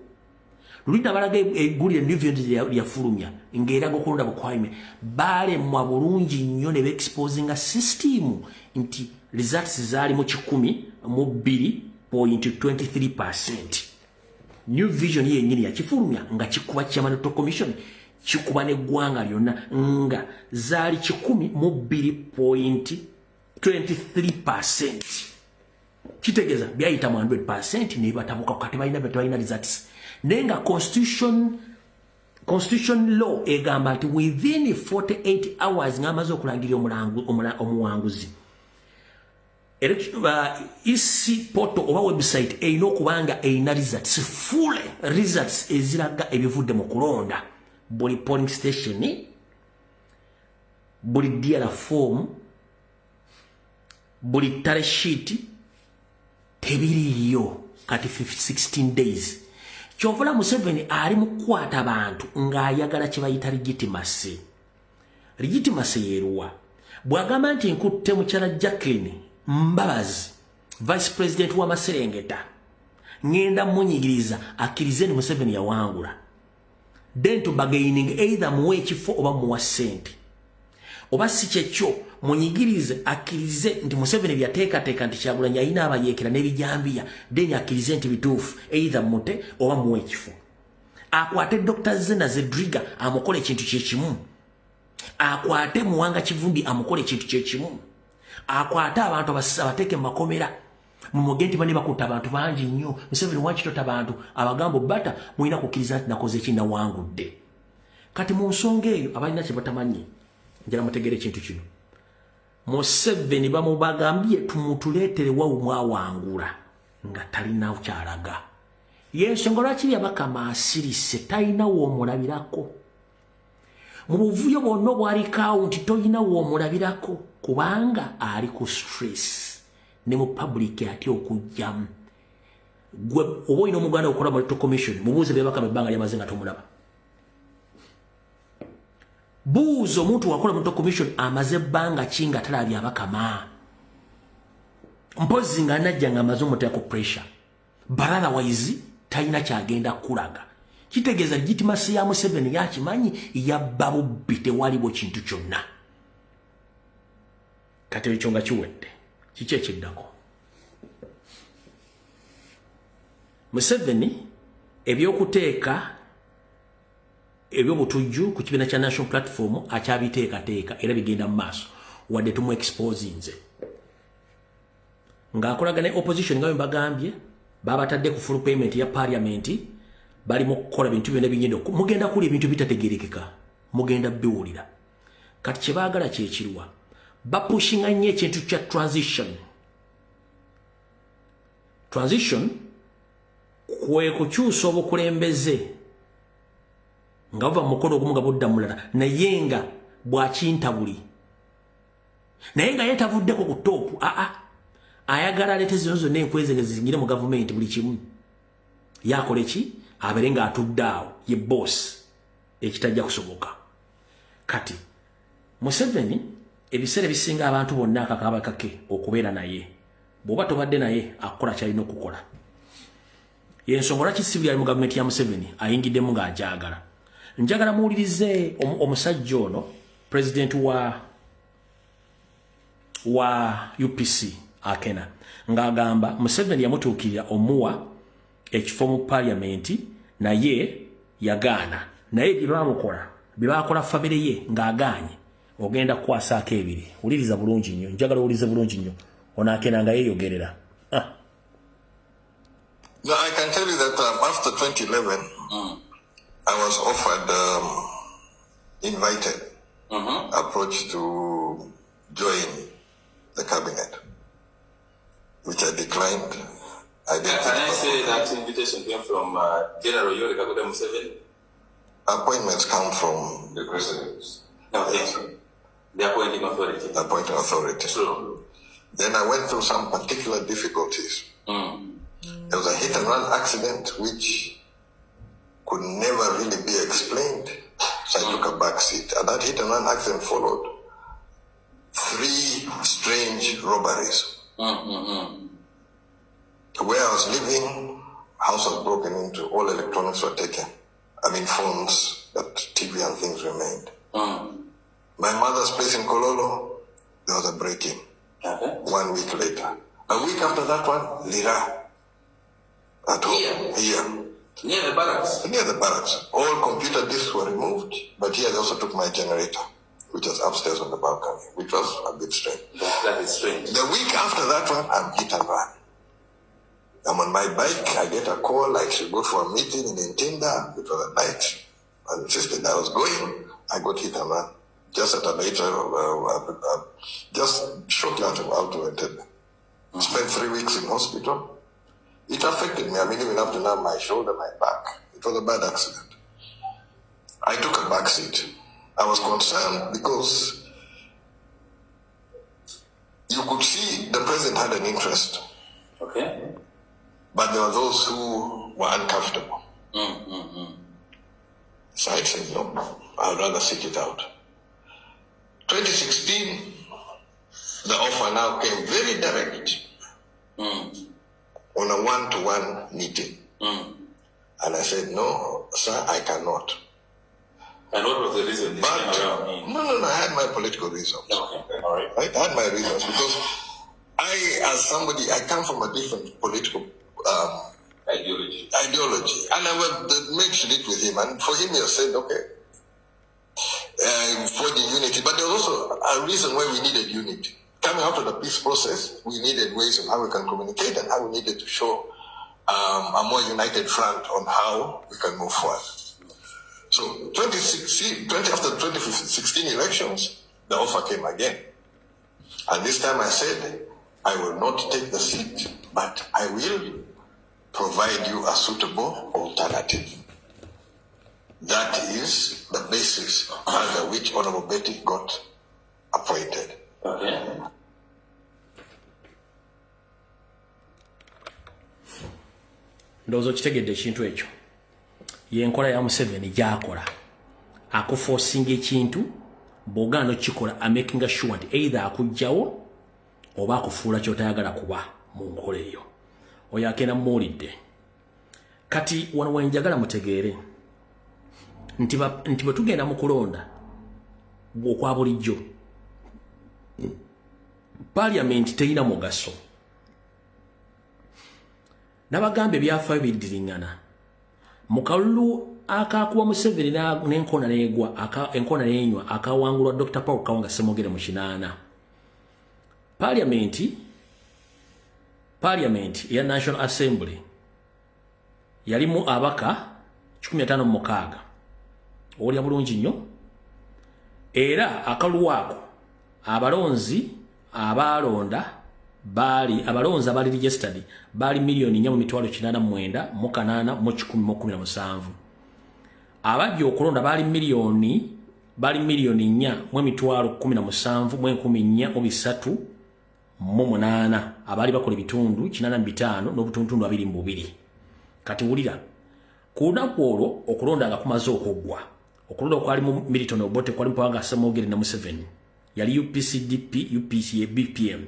[SPEAKER 1] Lulita balaga eguli environment ya fulumya ngeraga okulonda bukwaime bale mwa bulungi nnyo ne exposing a system nti results zali mu 12.23%. New Vision yenyini ya kifulumya nga kikuba kya Electoral Commission kikuba ne gwanga lyonna nga zali 12.23%. Kitegeza byayita mu 100% ne batabuka kati balina results. Nenga constitution law egamba nti within 48 hours ngamaze okulangirira omuwanguzi. EC portal oba website eyina okubanga eyina results full results eziraga ebivudde mu kulonda buli polling station buli DLR form buli tally sheet tebiriyo kati 16 days. Kyovula Museveni ali mu kukwata abantu ng'ayagala kye bayita legitimacy. Legitimacy yeruwa bw'agamba nti nkutte mukyala Jacqueline Mbabazi vice president wa Maserengeta ngenda munyigiriza akkirize ni Museveni yawangula then to bargaining either muwe ekifo oba muwa ssente oba si kyekyo munyigirize akkirize nti Museveni byateekateeka nti Kyagulanyi alina abayeekera n'ebijambiya then akkirize nti bituufu either mute oba muwe ekifo. Akwate Dr. Zena Zedriga amukole ekintu kyekimu, akwate Muwanga Kivundi amukole ekintu kyekimu, akwata abantu abateeke mu makomera mumugenti bane bakuta abantu bangi nnyo Museveni wakitota abantu abagambo bata mulina kukkiriza nti nakoze ekina wangudde kati mu nsonga eyo abalina kye batamanyi njala mutegere ekintu kino Museveni bamubagambye tumutuleetere wawumwawangula nga talina kyalaga yensonga lwaki yabakama asirise talina woomulabirako mu buvuyo bwonna obwalikaawo nti toyina woomulabirako kubanga ali ku stress ne mu public ati okujjamu gwe oba olina omuganda okukola mu electoral commission mubuuze byabakama ebbanga lyamaze nga tomulaba buuza omuntu wakola mu electoral commission amaze ebbanga ki nga talabya abakama mpozi nga najja nga amaze omuteeka ku pressure balala waizi talina kyagenda kulaga kitegeeza legitimacy ya Museveni yakimanyi yabba bubbi tewaliwo kintu kyonna kati ekyo nga kiwedde kiki ekiddako Museveni ebyokuteeka ebyobutujju ku kibiina kya National Platform akyabiteekateeka era bigenda mu maaso wadde tumu exposinze ng'akolagana opposition nga bwe mbagambye babatadde ku full payment ya parliament bali mu kukola bintu byonna binyendo mugenda kuli ebintu bitategerekeka mugenda biwulira kati kye baagala kyekirwa bapushinga nnyo ekintu kya transition kwe kukyusa obukulembeze nga buva mu mukono ogumu nga budda mulala naye nga bwakintabuli naye nga yetavuddeko ku toopu ayagala aleete zino zonna enkweze nga zingire mu gavumenti buli kimu yakole ki abere nga atudde awo ye boss ekitajja kusoboka kati Museveni ebiseera bisinga abantu bonna akakaba kake okubeera naye bw'oba tobadde naye akola kyalina okukola yensonga lwaki sivili mu gavumenti ya Museveni ayingiddemu ng'agyagala njagala muwulirize omusajja ono president wa UPC Akena ng'agamba Museveni yamutuukirira omuwa ekifo mu parliament naye yagaana naye byebakola famire ye ng'agaanye ogenda kukwasaako ebiri wuliriza bulungi nnyo njagala owulize bulungi nnyo ono Akena nga yeeyogerera
[SPEAKER 3] No, I can tell you that after 2011, I was offered, invited, approach to join the cabinet, which I declined.
[SPEAKER 4] Can I say that invitation came from General Yoweri Kaguta Museveni?
[SPEAKER 3] Appointments come from
[SPEAKER 4] the president. No, yes. The appointing authority.
[SPEAKER 3] The appointing authority.
[SPEAKER 4] True.
[SPEAKER 3] Then I went through some particular difficulties. There was a hit and run accident which could never really be explained. So I took a back seat. And that hit and run accident followed 3 strange robberies. Where I was living, house was broken into, all electronics were taken. I mean phones, but TV and things remained. My mother's place in Kololo, there was a break-in. 1 week later. A week after that one, Lira. At home. Here.
[SPEAKER 4] Near the barracks?
[SPEAKER 3] Near the barracks. All computer disks were removed, but here they also took my generator, which was upstairs on the balcony, which was a bit strange.
[SPEAKER 4] That is strange.
[SPEAKER 3] The week after that one, I'm hit and run. I'm on my bike, I get a call, I should go for a meeting in Ntinda. It was at night. I insisted I was going. I got hit and run. Just at a later, just shortly out of Ntinda. Spent 3 weeks in hospital. It affected me. I mean, even up to now, my shoulder, my back. It was a bad accident. I took a back seat. I was concerned because you could see the president had an interest.
[SPEAKER 4] Okay.
[SPEAKER 3] But there were those who were uncomfortable. So I said, no, I'd rather sit it out. 2016, the offer now came very direct. On a one-to-one meeting. And I said, no, sir, I cannot.
[SPEAKER 4] And what was the reason this came around?
[SPEAKER 3] No, I had my political reasons.
[SPEAKER 4] Okay, all right.
[SPEAKER 3] I had my reasons because as somebody, I come from a different political
[SPEAKER 4] ideology.
[SPEAKER 3] And I mentioned it with him. And for him, he said, okay, for the unity. But there was also a reason why we needed unity. coming out of the peace process, we needed ways of how we can communicate and how we needed to show a more united front on how we can move forward. So after the 2016 elections, the offer came again. And this time I said, I will not take the seat, but I will provide you a suitable alternative. That is the basis under which Honorable Betty got appointed.
[SPEAKER 4] Okay.
[SPEAKER 1] Ndozo kitegedde ekintu ekyo yenkola ya Museveni gyakola akuforcing ekintu bogano kikola making sure nti either akujjawo oba akufuula kyotayagala kuba mu nkola eyo oyo akena muulidde kati wano wenjagala mutegeere nti bwe tugenda mu kulonda okwa bulijjo Parliament teyina mugaso nabagambe byafaayo biddiringana mu kalulu akakuwa Museveni n'enkona n'egwa enkona n'enywa akawangulwa Dr. Paul Kawanga Ssemwogere mu 8 Parliament ya National Assembly yalimu abaka 15 olya bulungi nnyo era akaluwaako abalonzi abalonda bali abalonzi abali registered bali milioni 4,889,117 abajja okulonda bali milioni 4,17,438 abali bakola bitundu 85 n'obutundu 22 kati wulira kunaku olwo okulonda nga kumaze okugwa okulonda okwali mu Milton Obote kwali Kawanga Ssemwogere na Museveni yali UPCDP UPCA BPM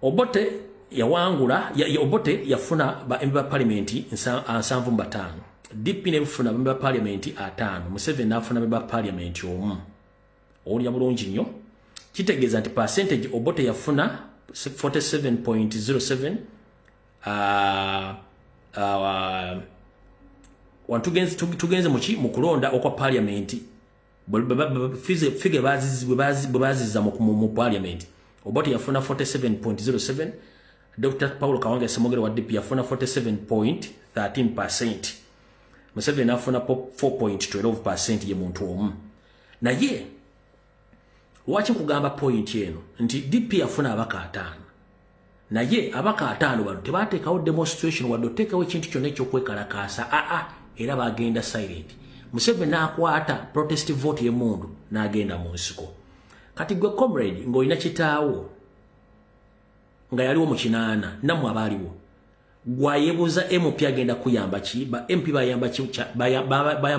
[SPEAKER 1] Obote yawangula Obote yafuna ba member parliament 75 DP nefuna member parliament 5 Museveni nafuna member parliament 1 oli yabulungi nnyo kitegeeza nti percentage Obote yafuna 47.07 tugenze mu kulonda okwa parliament fige baziza mu parliament Obote yafuna 47.07 Dr. Paul Kawanga Ssemwogere wa DP yafuna 47.13% Museveni afuna 4.12% ye muntu omu naye lwaki kugamba point eno nti DP yafuna abaka 5 naye abaka 5 bano tebateekawo demonstration wadde oteekawo ekintu kyonna ekyokwekalakaasa era bagenda silent Museveni n'akwata protest vote y'emundu n'agenda mu nsiko kati gwe comrade ng'olina kitaawo nga yaliwo mu 8 nammwe abaaliwo gwayebuza MP agenda kuyamba ki ba MP bayamba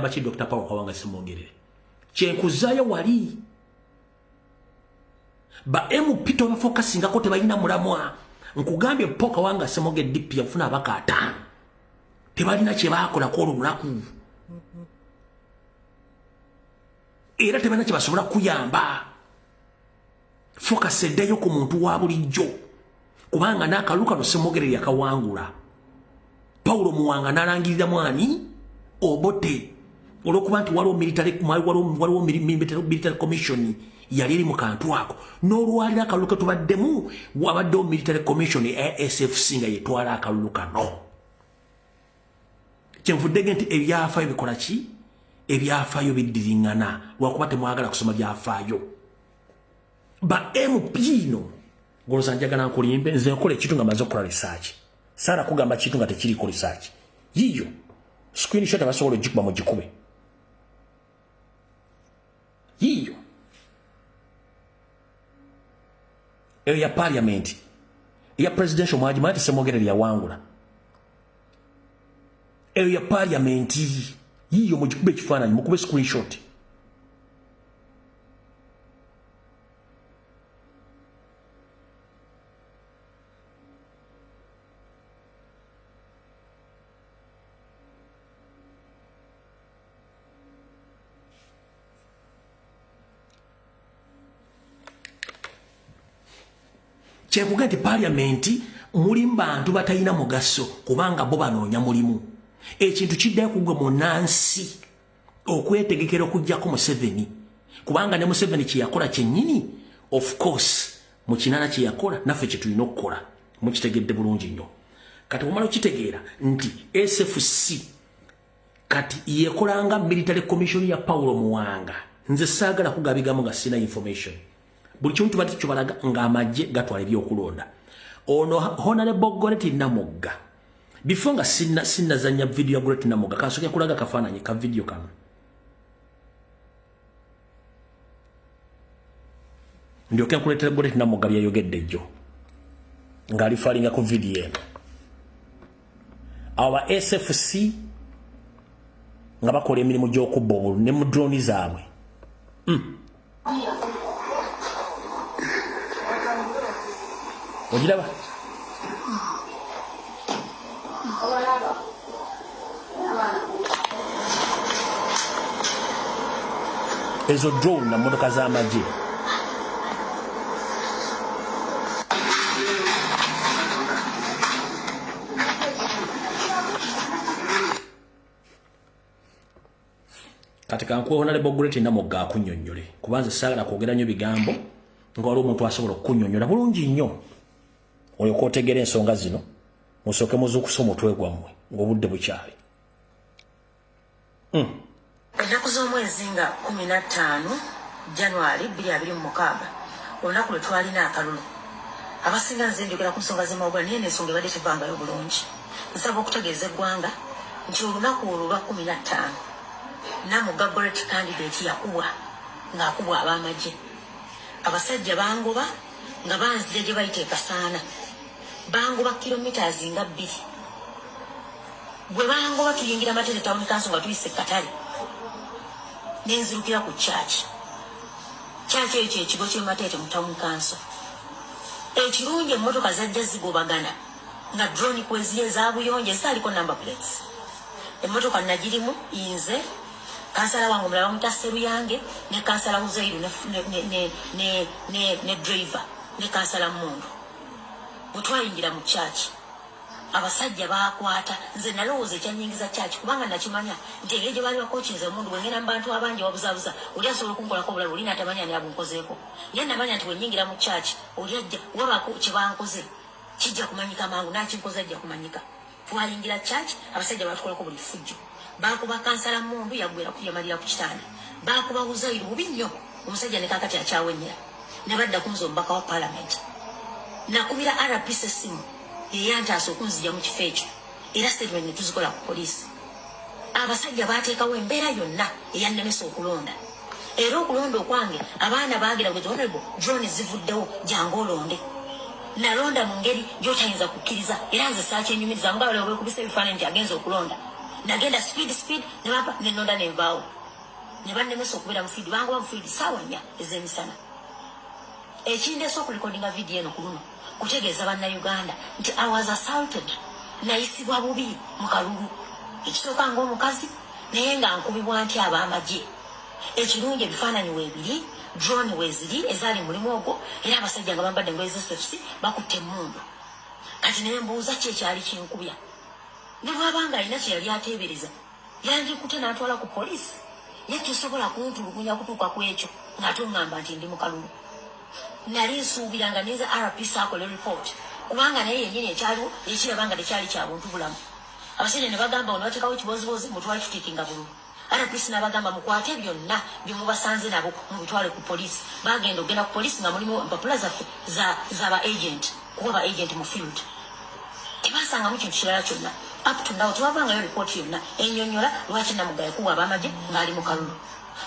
[SPEAKER 1] ki Dr. Paul Kawanga Ssemwogere kyenkuzaayo wali ba MP to bafokasinga ko tebalina mulamwa nkugambye Paul Kawanga Ssemwogere DP yafuna abaka 5 tebalina kye baakola ko olunaku era tebalina kye basobola kuyamba focus eddeyo ku muntu wa bulijjo kubanga n'akaluka Ssemwogere yakawangula Paulo Muwanga n'alangirira mwani Obote olwokuba nti waliwo military commission yali eri mu kantu ako n'olwalira akaluka tubaddemu wabaddewo military commission SFC nga yetwala akalulu kano kyenvuddege nti ebyafaayo bikola ki ebyafaayo biddiringana lwakuba temwagala kusoma byafaayo ba MP no ngoloza njagala nkulimbe nze nkola ekintu nga maze okukola research sara kugamba kintu nga tekiriko research yiyo screenshot abasobola ogikuba mu gikube yiyo eyo ya parliament ya presidential Mwajimati Ssemwogere yawangula eyo ya parliament yiyo mu gikube ekifaananyi mukube screenshot kyekuga nti parliament mulimu bantu batalina mugaso kubanga bo banoonya mulimu ekintu kiddayo kugwa mu nansi okwetegekera okujjako Museveni kubanga ne Museveni kye yakola kyennyini of course mukinana kye yakola naffe kye tulina okukola mukitegedde bulungi nnyo kati omala okitegeera nti SFC kati yekolanga military commission ya Paulo Muwanga nze saagala kugabigamu nga sina information buli kintu bati kyo balaga ng'amagye gatwala ebyokulonda ono Honorable Goreti Namugga before nga sinazanya video ya Goreti Namugga kansooke kulaga kafaananyi ka video kano ndyoke nkuleetera Goreti Namugga byayogedde jjo ng'alifalinga ku video eno our SFC nga bakola emirimu gy'okubba obululu ne mu drone zaabwe ogiraba ezo drone na motoka z'amagye katika nkuwa Honorable Goreti Namugga akunnyonnyole kubanza saagala kwogera nnyo bigambo nga waliwo omuntu asobola okukunnyonnyola bulungi nnyo olyoka otegera ensonga zino musooke muzuukusa omutwe gwammwe ng'obudde bukyali
[SPEAKER 5] ennaku z'omwezi nga 15 January 2026 olunaku lwe twalina akalulu abasinga nze njogera ku nsonga z'emawugula naye n'ensonga ebadde tevangayo bulungi nsaba okutegeeza eggwanga nti olunaku olwo lwa 15 Namugga Goreti candidate yakubwa ng'akubwa ab'amagye abasajja bangoba nga banzija gye bayita ekasaana bangoba kilometers nga 2 bwe bangoba tuyingira Matere Town Council nga tuyise Katale nenzirukira ku church ekyo ekigo kye Matere mu Town Council ekirungi emmotoka zajja zigobagana nga drone kweziye zaabuyonje zaaliko number plates emmotoka nagirimu inze kansala wangu mulaba mutaseru yange ne kansala Uzairu ne driver ne kansala Mundu butwayingira mu church abasajja bakwata nze nalowooza ekyanyingiza church kubanga nakimanya nti engeri gye baali bakokinze Mundu bwengenda mu bantu abangi wabuzabuza oli asobola okunkolako obulabe oli natamanya ani abunkozeeko ye namanya nti bwenyingira mu church oli ajja wabako kye bankoze kijja kumanyika mangu nakinkoze ajja kumanyika twayingira church abasajja batukolako buli fujjo bakuba kansala Mundu yaggwera kuyamalira ku kitanda bakuba Uzairu bubi nnyo omusajja ne kakati akyawenyera ne badda kunza omubaka wa parliament nakubira RPC essimu eyantaasa okunzija mu kifo ekyo era statement ne tuzikola ku poliisi abasajja baateekawo embeera yonna eyannemesa okulonda era okulonda okwange abaana baagira bwe honorable drone zivuddewo jangu olonde nalonda mu ngeri gy'otayinza kukkiriza era nze saakyenyumiriza nga waliwo bwekubisa ebifaananyi nti agenza okulonda nagenda speed nenonda nenvaawo ne bannemesa okubeera mu fiidi bangoba mu fiidi saawa 4 ez'emisana ekindeesa okulikodinga vidiyo eno ku luno kutegeeza bannayuganda nti I was assaulted nayisibwa bubi mu kalulu ekisooka ng'omukazi naye nga nkubibwa nti ab'amagye ekirungi ebifaananyi weebiri drone weeziri ezaali mulimu ogwo era abasajja nga bambadde ngoye SFC bakutte Mundu kati ne mbuuza ki ekyali kinkubya ne bw'abanga alina kye yali ateebereza yandikutte n'atwala ku poliisi ye tosobola kuntulugunya kutuuka ku ekyo ng'atoŋŋamba nti ndi mu kalulu nali nsuubira nga niza RPC akole report kubanga naye yennyini ekyaliwo ekiraba nga tekyali kya buntu bulamu abasajja ne bagamba ono bateekawo ekibozibozi mutwale tutiikinga bululu RPC n'abagamba mukwate byonna bye mubasanze nabo mubitwale ku poliisi bagenda ogenda ku poliisi nga mulimu empapula zaffe z'aba agent kuba ba agent mu field tebasangamu kintu kirala kyonna up to now tebavangayo ripooti yonna ennyonnyola lwaki Namugga yakubwa ab'amagye ng'ali mu kalulu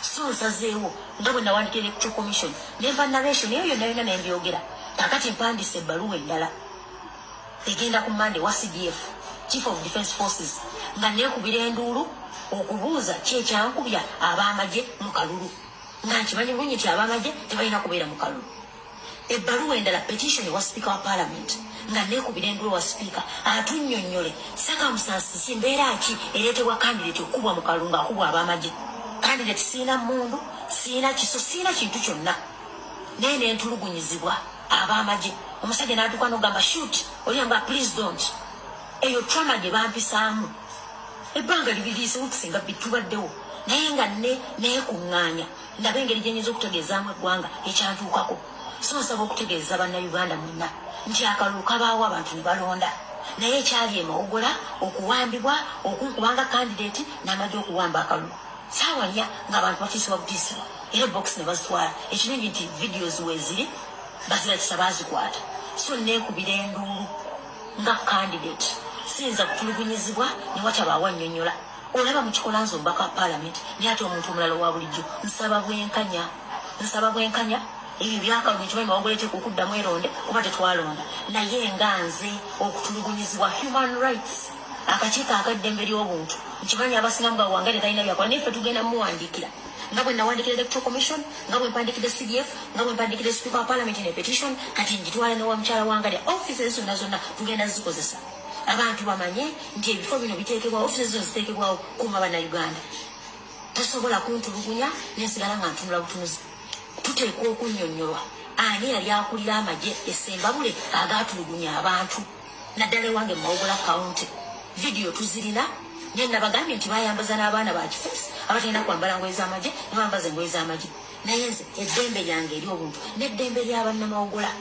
[SPEAKER 5] so nsazeewo nga bwe nawandika electoral commission nemba narration eyo yonna yonna nembyogera kakati mpandisa ebbaluwa endala egenda ku Monday wa CDF Chief of Defence Forces nga neekubira enduulu okubuuza ki ekyankubya ab'amagye mu kalulu nga nkimanyi bulungi nti ab'amagye tebalina kubeera mu kalulu ebbaluwa endala petition ewa speaker wa parliament nga neekubira enduulu wa speaker atunnyonnyole circumstances mbeera ki ereetebwa candidate okubwa mu kalulu ng'akubwa ab'amagye candidate siina Mundu siina kiso siina kintu kyonna naye nentulugunyizibwa ab'amagye omusajja n'adduka n'ogamba shoot oliyamba please don't eyo trauma gye bampisaamu ebbanga libiriise okusinga bitubaddewo naye nga neekuŋŋaanya ndaba engeri gye nyinza okutegeezaamu eggwanga ekyantuukako so nsaba okutegeeza bannayuganda mwenna nti akalulu kabaawo abantu ne balonda naye ekyali emawugola okuwambibwa okunkubanga kandidate n'amajja okuwamba akalulu saawa nnya ng'abantu batiisibwa butiisibwa era box ne bazitwala ekirungi nti videos weeziri bazirakisa bazikwata so neekubira enduulu nga candidate siyinza kutulugunyizibwa ne watabaawo annyonnyola olaba mu kikola nze omubaka wa paalamenti naye ate omuntu omulala owa bulijjo nsaba bwenkanya ebyo byakalulu ekimanyi mawogolete okuddamu eronde oba tetwalonda naye nga nze okutulugunyizibwa human rights akakiiko akaddembe ly'obuntu nkimanyi abasingamu gawangaire talina byakola naye ffe tugenda muwandiikira nga bwe nawandikira electoral commission nga bwe mpandikira CDF nga bwe mpandikira speaker wa parliament ne petition kati njitwala ne wa mukyala wangalya offices zonna tugenda zikozesa abantu bamanye nti ebifo bino biteekebwa offices zo ziteekebwawo kuma bannayuganda tosobola kuntulugunya nensigala nga ntunula butunuzi tuteekwa okunnyonnyolwa ani yali akulira amagye essembabule agaatulugunya abantu naddala ewange mumawogola county video tuzirina naye nabagambye nti bayambaza n'abaana ba kifeesi abatalina kwambala ngoye z'amagye ne bambaza engoye z'amagye naye nze eddembe lyange eri obuntu n'eddembe ly'abannamawogola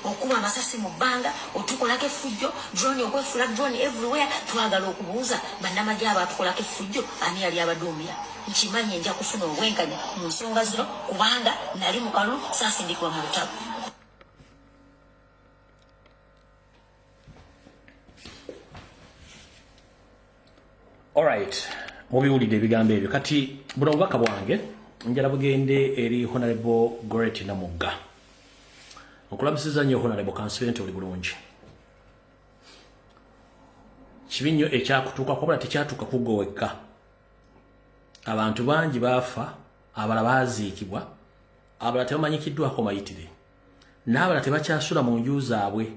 [SPEAKER 5] okuba amasasi mu bbanga otukolako effujjo drone okwefuula drone everywhere twagala okubuuza bannamagye abatukolako effujjo ani yali abaduumira nkimanye nja kufuna obwenkanya mu nsonga zino kubanga nali mu kalulu saasindikibwa mu lutalo.
[SPEAKER 1] Alright, mubiwulidde ebigambo ebyo kati buno obubaka bwange njala bugende eri Honorable Goreti Namugga. Okulamusiza nnyo Honorable Kansibe oli bulungi. Kibi nnyo ekyakutuuka kubula tekyatuuka kugoweka. Abantu bangi baafa, abalala baaziikibwa, abalala tebamanyikiddwako mayitire. N'abalala tebakyasula mu nju zaabwe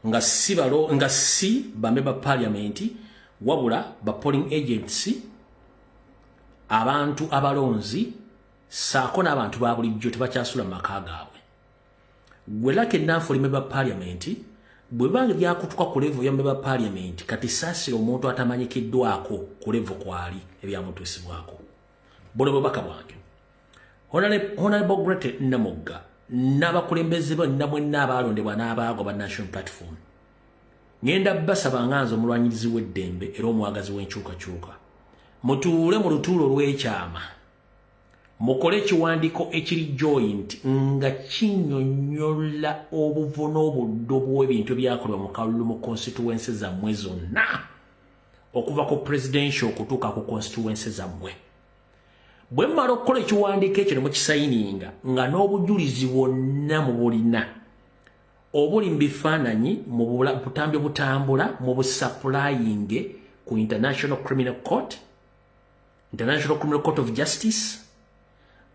[SPEAKER 1] nga si bamemba paliamenti wabula ba polling agency abantu abalonzi saako n'abantu ba bulijjo tebakyasula mu maka gaabwe. Gwe lake nanfu limemba paliamenti bwe bange byakutuka ku level ya member parliament kati saasira omuntu atamanyikiddwako ku level kwali ebyamutuusibwako. Buno bubaka bwange Honorable Goreti Namugga n'abakulembeze bonna mwenna abaalondebwa n'abaagwa ba National Platform ngenda basaba nganzo omulwanyirizi w'eddembe era omwagazi w'enkyukakyuka mutuule mu lutuulo lw'ekyama mukole ekiwandiiko ekiri joint nga kinnyonnyola obuvu n'obuddo bw'ebintu ebyakolebwa mu kalulu mu constituency zammwe zonna okuva ku presidential okutuuka ku constituency zammwe. Bwe mmala okukola ekiwandiiko ekyo ne mukisayininga nga n'obujulizi bwonna mu bulina obuli mu bifaananyi mu butambi obutambula mu busappulayinge ku International Criminal Court, International Criminal Court of Justice,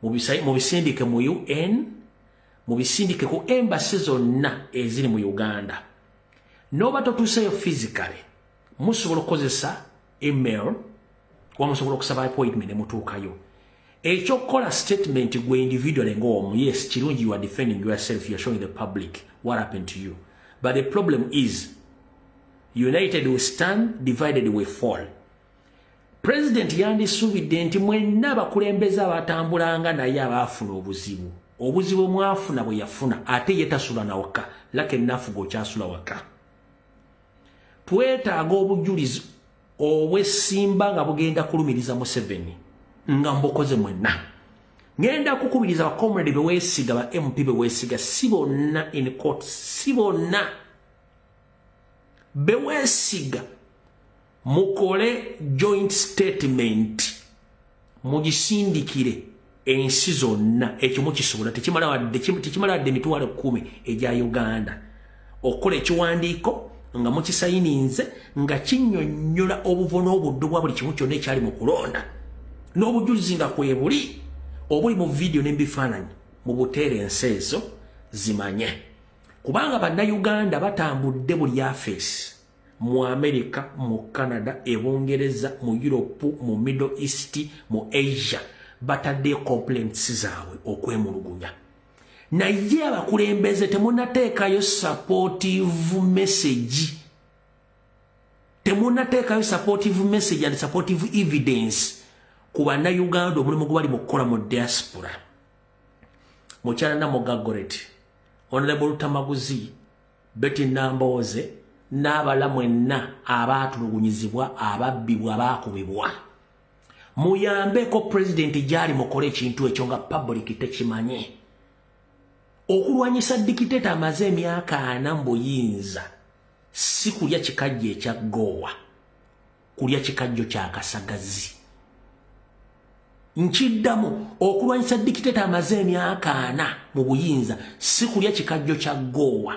[SPEAKER 1] mu bisindike mu UN, mu bisindike ku embassy zonna eziri mu Uganda. Noba totuuseyo physically musobola okukozesa email wa musobola okusaba appointment ne mutuukayo. Ekyokukola statement gwe individual ng'omu, yes, kirungi you are defending yourself, you are showing the public what happened to you. But the problem is, united we stand, divided we fall. President yandisuubidde nti mwenna abakulembeze abatambulanga naye abaafuna obuzibu. Obuzibu mwafuna bwe yafuna ate ye tasula na waka, lake nnafu g'okyasula waka. Twetaaga obujulizi obw'essimba nga bugenda kulumiriza Museveni nga mbukoze mwenna. Ngenda kukubiriza abakomrade beweesiga ba MP beweesiga si bonna in court, si bonna beweesiga mukole joint statement mugisindikire ensi zonna ekyo mukisobola tekimala wadde emitwalo 10 egya Uganda okola ekiwandiiko nga mukisayininze nga kinnyonnyola obuvo n'obuddo bwa buli kimu kyonna ekyali mu kulonda n'obujulizi nga kwebuli obuli mu video n'ebifaananyi mu buteera ensi ezo zimanye kubanga bannayuganda batambudde buli afeesi mu America, mu Canada, Ebungereza, mu Europe, mu Middle East, mu Asia batadde complaints zaabwe okwemulugunya. Naye abakulembeze temunateekayo supportive message. Temunateekayo supportive message and supportive evidence ku bannayuganda omulimu gwe bali mu kukola mu diaspora. Mukyala Namugga Goreti Honorable Tamaguzi, Betty Namboze, n'abala mwenna abaatulugunyizibwa ababbibwa abaakubibwa. Muyambeko president gyali mukole ekintu ekyo nga public tekimanye. Okulwanyisa dikiteta amaze emyaka 4 mu buyinza si kulya kikajjo ekya Gowa, kulya kikajjo kya Kasagazi. Nkiddamu okulwanyisa dikiteta amaze emyaka 4 mu buyinza si kulya kikajjo kya Gowa,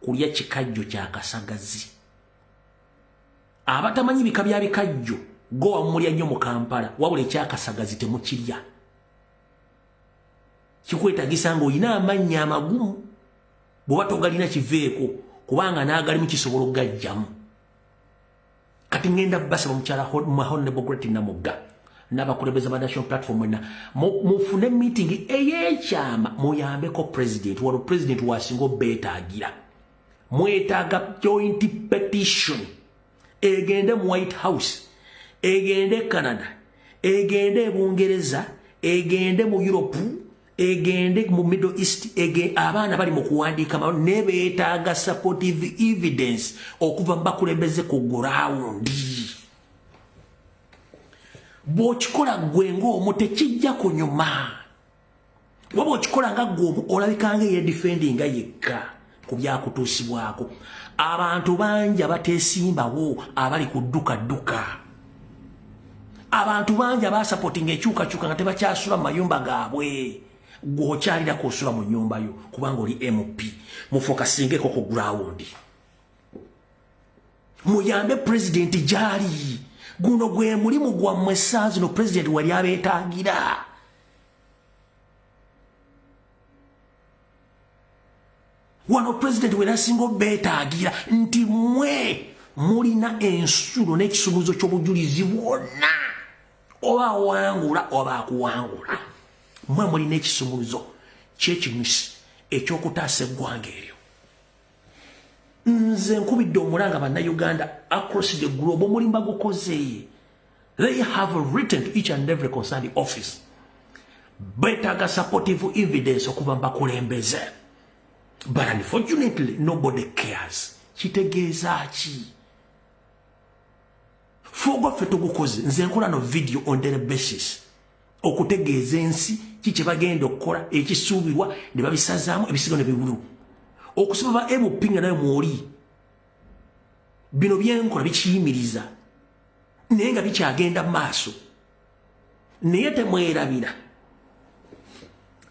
[SPEAKER 1] kulya kikajjo kya Kasagazi. Abatamanyi bika bya bikajjo Gowa mulya nnyo mu Kampala, wabula ekya Kasagazi temukirya. Kikwetagisa ng'olina amannya amagumu bw'oba togalina kiveeko kubanga n'agali mu kisobola okugajjamu. Kati ngenda basaba mukyala Honorable Gretchen Namugga n'abakulembeze ba National Platform mwenna mufune meeting ey'ekyama muyambeko president waliwo president wasinga obbeetaagira. Mwetaaga joint petition egende mu White House, egende Canada, egende e Bungereza, egende mu Europe, egende mu Middle East, abaana bali mu kuwandiika ne beetaaga supportive evidence okuva mu bakulembeze ku ground. Bw'okikola gwe ng'omu tekijja kunyuma. Waba okikola nga gwe olabika nga eyeedifendinga yekka ku byakutuusibwako. Abantu bangi abateesimbawo abali ku dduka. Abantu bangi abasupportinga ekyukakyuka nga tebakyasula mu mayumba gaabwe. Gw'okyalirako osula mu nnyumba yo kubanga oli MP. Mufokasingeko ku ground. Muyambe president gyali. Guno gwe mulimu gwammwe essaawa zino president wali abeetaagira. Wano president we nasinga obbeetaagira nti mmwe mulina ensulo n'ekisumuzo ky'obujulizi bwonna. Oba awangula oba akuwangula. Mmwe mulina ekisumuzo ky'ekinyusi eky'okutaasa eggwanga eryo. Nze nkubidde omulanga bannayuganda across the globe omulimba gukoze. They have written to each and every concerned office. Beetaaga supportive evidence okuva mu bakulembeze. But unfortunately, nobody cares. Kitegeeza ki? Fogo ffe tugukoze. Nze nkola no video on daily basis. Okutegeeza ensi kiki bagenda okukola ekisuubirwa ne babisazaamu ebisigo ne bibulu. Okusiba ba ebupinga nayo mwoli. Bino byenkola bikiyimiriza. Naye nga bikyagenda mu maaso. Naye temwerabira.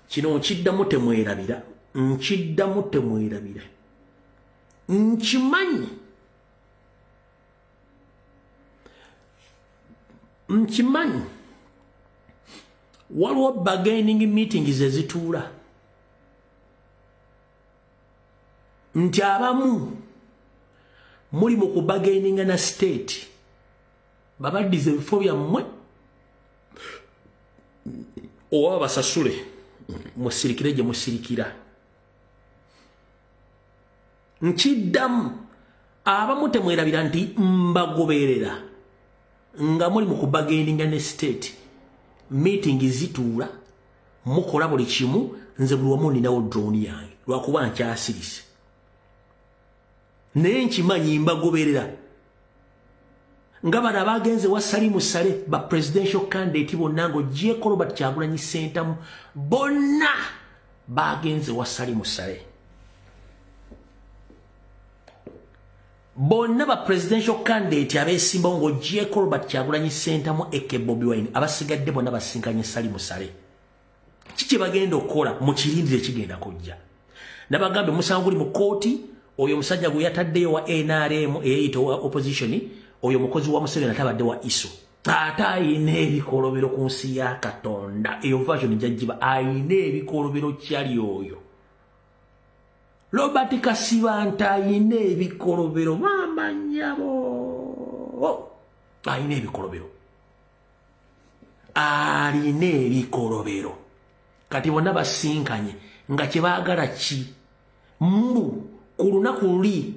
[SPEAKER 1] Kino nkiddamu temwerabira. Nkiddamu temwerabira. Nkimanyi. Waliwo bargaining meetings ezituula. Nti abamu muli mu kubagaininga na state babaddize ebifo byammwe oba basasule musirikire gye musirikira. Nkiddamu abamu temwerabira nti mbagoberera nga muli mu kubagaininga ne state meeting zituula mukola buli kimu. Nze buli wamu ninawo drone yange lwakuba nkyasirise. Naye nkimanyi mbagoberera nga bano abagenze wa Salimu Sale ba presidential candidate bonna ng'ogyeko Robert Kyagulanyi Ssentamu bonna bagenze wa Salimu Sale. Bonna ba presidential candidate abeesimbawo ng'ogyeko Robert Kyagulanyi Ssentamu eke Bobi Wine abasigadde bonna basinkanye Salimu Sale. Kiki bagenda okukola mu kirindiro kigenda kujja. Nabagambe musango guli mu kooti. Oyo musajja gwe yataddeyo wa NRM eyayita wa opposition, oyo mukozi wa Museveni atabadde wa ISO. Taata ayina ebikolobero ku nsi ya Katonda. Eyo version njaggiba ayina ebikolobero kyali oyo. Robert Kasibanta ayina ebikolobero bamanyabo. Ayina ebikolobero. Alina ebikolobero. Kati bonna basinkanye nga kye baagala ki? Ku lunaku luli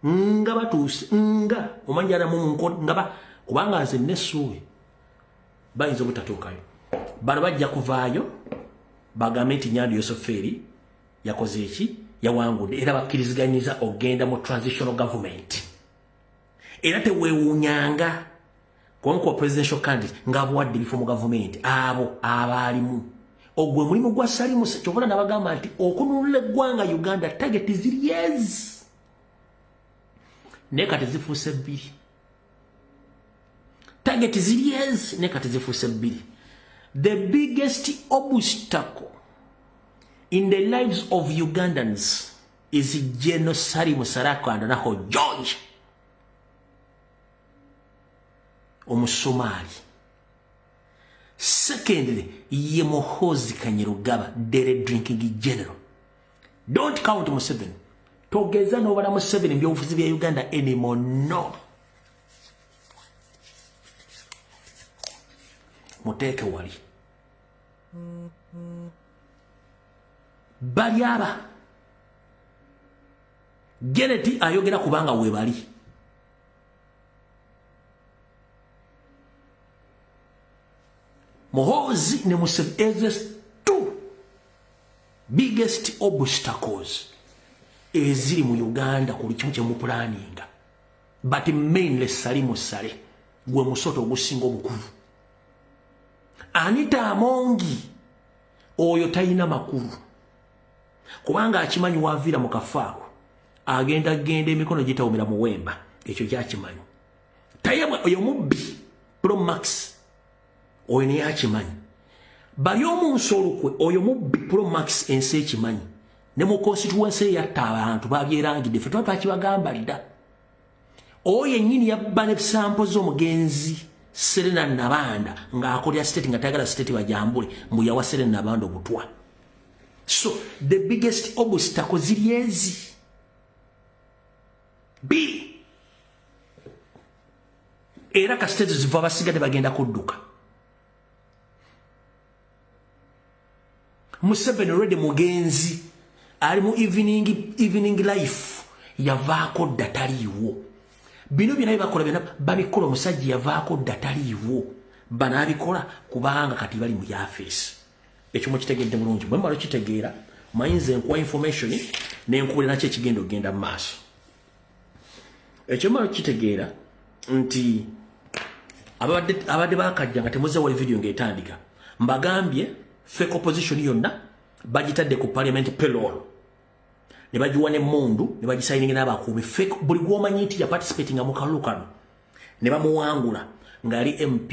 [SPEAKER 1] nga batuuse nga omanjala mu nkola nga kubanga nze nessuubi bayinza obutatuukayo. Bano bajja kuvaayo bagambe nti Nyandi Yoseferi yakoze eki yawangudde era bakkiriziganyiza ogenda mu transitional government era teweewuunyanga kubamukuwa presidential candidate ng'abuwadde bifo mu gavumenti abo abaalimu ogwe mulimu gwa Salimu kyokkola nabagamba nti okununula eggwanga Uganda target ziri yes naye kati zifuuse bbiri target ziri yes naye kati zifuuse bbiri. The biggest obstacle in the lives of Ugandans is General Salimu Sarako and Naho George Omusomali. Secondly, ye Muhoozi Kainerugaba, Dere drinking general. Don't count Museveni. Togeza no bala Museveni mbyobufuzi bya Uganda anymore. No. Muteke wali. Bali aba. Geneti ayogera kubanga webali. Muhoozi ne Museveni is two biggest obstacles eziri mu Uganda kuli kimu kye mu planning. But mainly Salimu Sale gwe musoto ogusinga obukulu. Anita Amongi oyo tayina makulu kubanga akimanyi waavira mu kafaawo agenda emikono gitawumira mu wemba ekyo kyakimanyi. Tayebwa oyo mubbi Pro Max oyo ne yakimanyi. Bali omunsi olukwe oyo mubbi Pro Max ensi ekimanyi ne mu constituency yatta abantu babyerangidde ffe twakibagamba lida. Oyo yennyini yabba n'ebisampo z'omugenzi Serena Nabanda ng'akolya state nga tayagala state bajambule mbu yawa Serena Nabanda obutwa. So the biggest obstacle ziri ezi. B. Era ka state ziva basigadde bagenda kudduka. Museveni already mugenzi ali mu evening life yavaako dataliiwo. Bino byonna bakola byonna babikola omusajja yavaako dataliiwo. Bano abikola kubanga kati bali mu yafeesi. Ekyo mukitegedde bulungi. Bwe mmala okitegeera mayinza enkuwa information n'enkubulira nakyo ekigenda ogenda mu maaso. Ekyo mmala okitegeera nti abadde bakajja nga temuzze wali video ng'etandika mbagambye fake opposition yonna bagitadde ku parliament payroll ne bagiwa n'emmundu ne bagisayininga n'abakuumi fake buli gw'omanyi nti ya participating mu kalulu kano ne bamuwangula ng'ali MP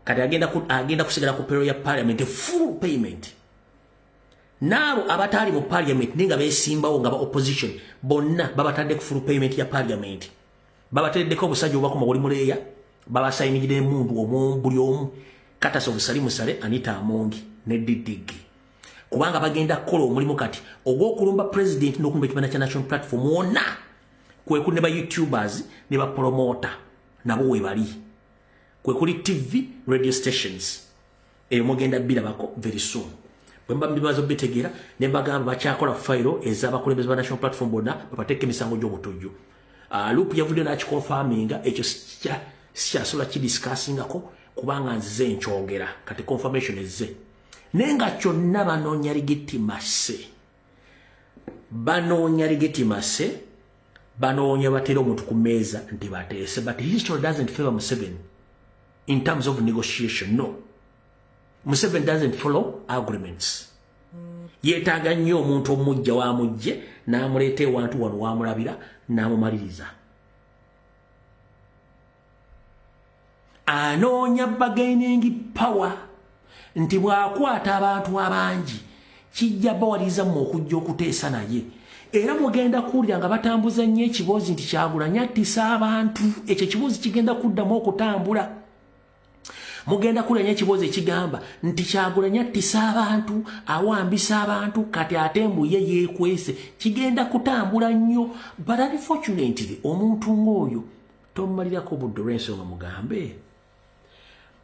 [SPEAKER 1] kati agenda kusigala ku payroll ya parliament full payment. N'abo abataali mu parliament ninga beesimbawo nga ba opposition bonna babatadde ku full payment ya parliament. Babateddeko obusajja obubakoma buli muleeya babasayiningire emmundu buli omu Katasa Salimu Sale Anita Amongi ne Didigi. Kubanga bagenda kukola omulimu kati ogw'okulumba president n'okulumba ekibanda kya national platform wonna kwe kuli ne ba YouTubers ne ba promoter nabo we bali. Kwe kuli TV radio stations eyo mugenda birabako very soon. Bwe mba mbibazo bitegeera ne mbagamba bakyakola file ez'abakulembeze ba national platform bonna bapateeka emisango gy'obutujju. Loop yavudde n'akikonfaminga ekyo sikyasobola kidiscussingako kubanga nzize nkyogera kati confirmation ezze. Nenga kyonna banoonya Ligeti Masse banoonya batera omuntu ku mmeeza nti bateese. But history doesn't favor Museveni in terms of negotiation. No. Museveni doesn't follow agreements. Yeetaaga nnyo omuntu omujja wamujje n'amuleeta ewantu wano wamulabira n'amumaliriza. Anoonya bargaining power nti bw'akwata abantu abangi kijja bawaliza mu okujja okuteesa naye. Era mugenda kuwulira nga batambuza nnyo ekiboozi nti Kyagulanyi attisa abantu. Ekyo ekiboozi kigenda kuddamu okutambula. Mugenda kuwulira nnyo ekiboozi ekigamba nti Kyagulanyi attisa abantu awambisa abantu kati ate mbu ye yeekwese. Kigenda kutambula nnyo. But unfortunately omuntu ng'oyo tomumalirako budde olw'ensonga mugambe.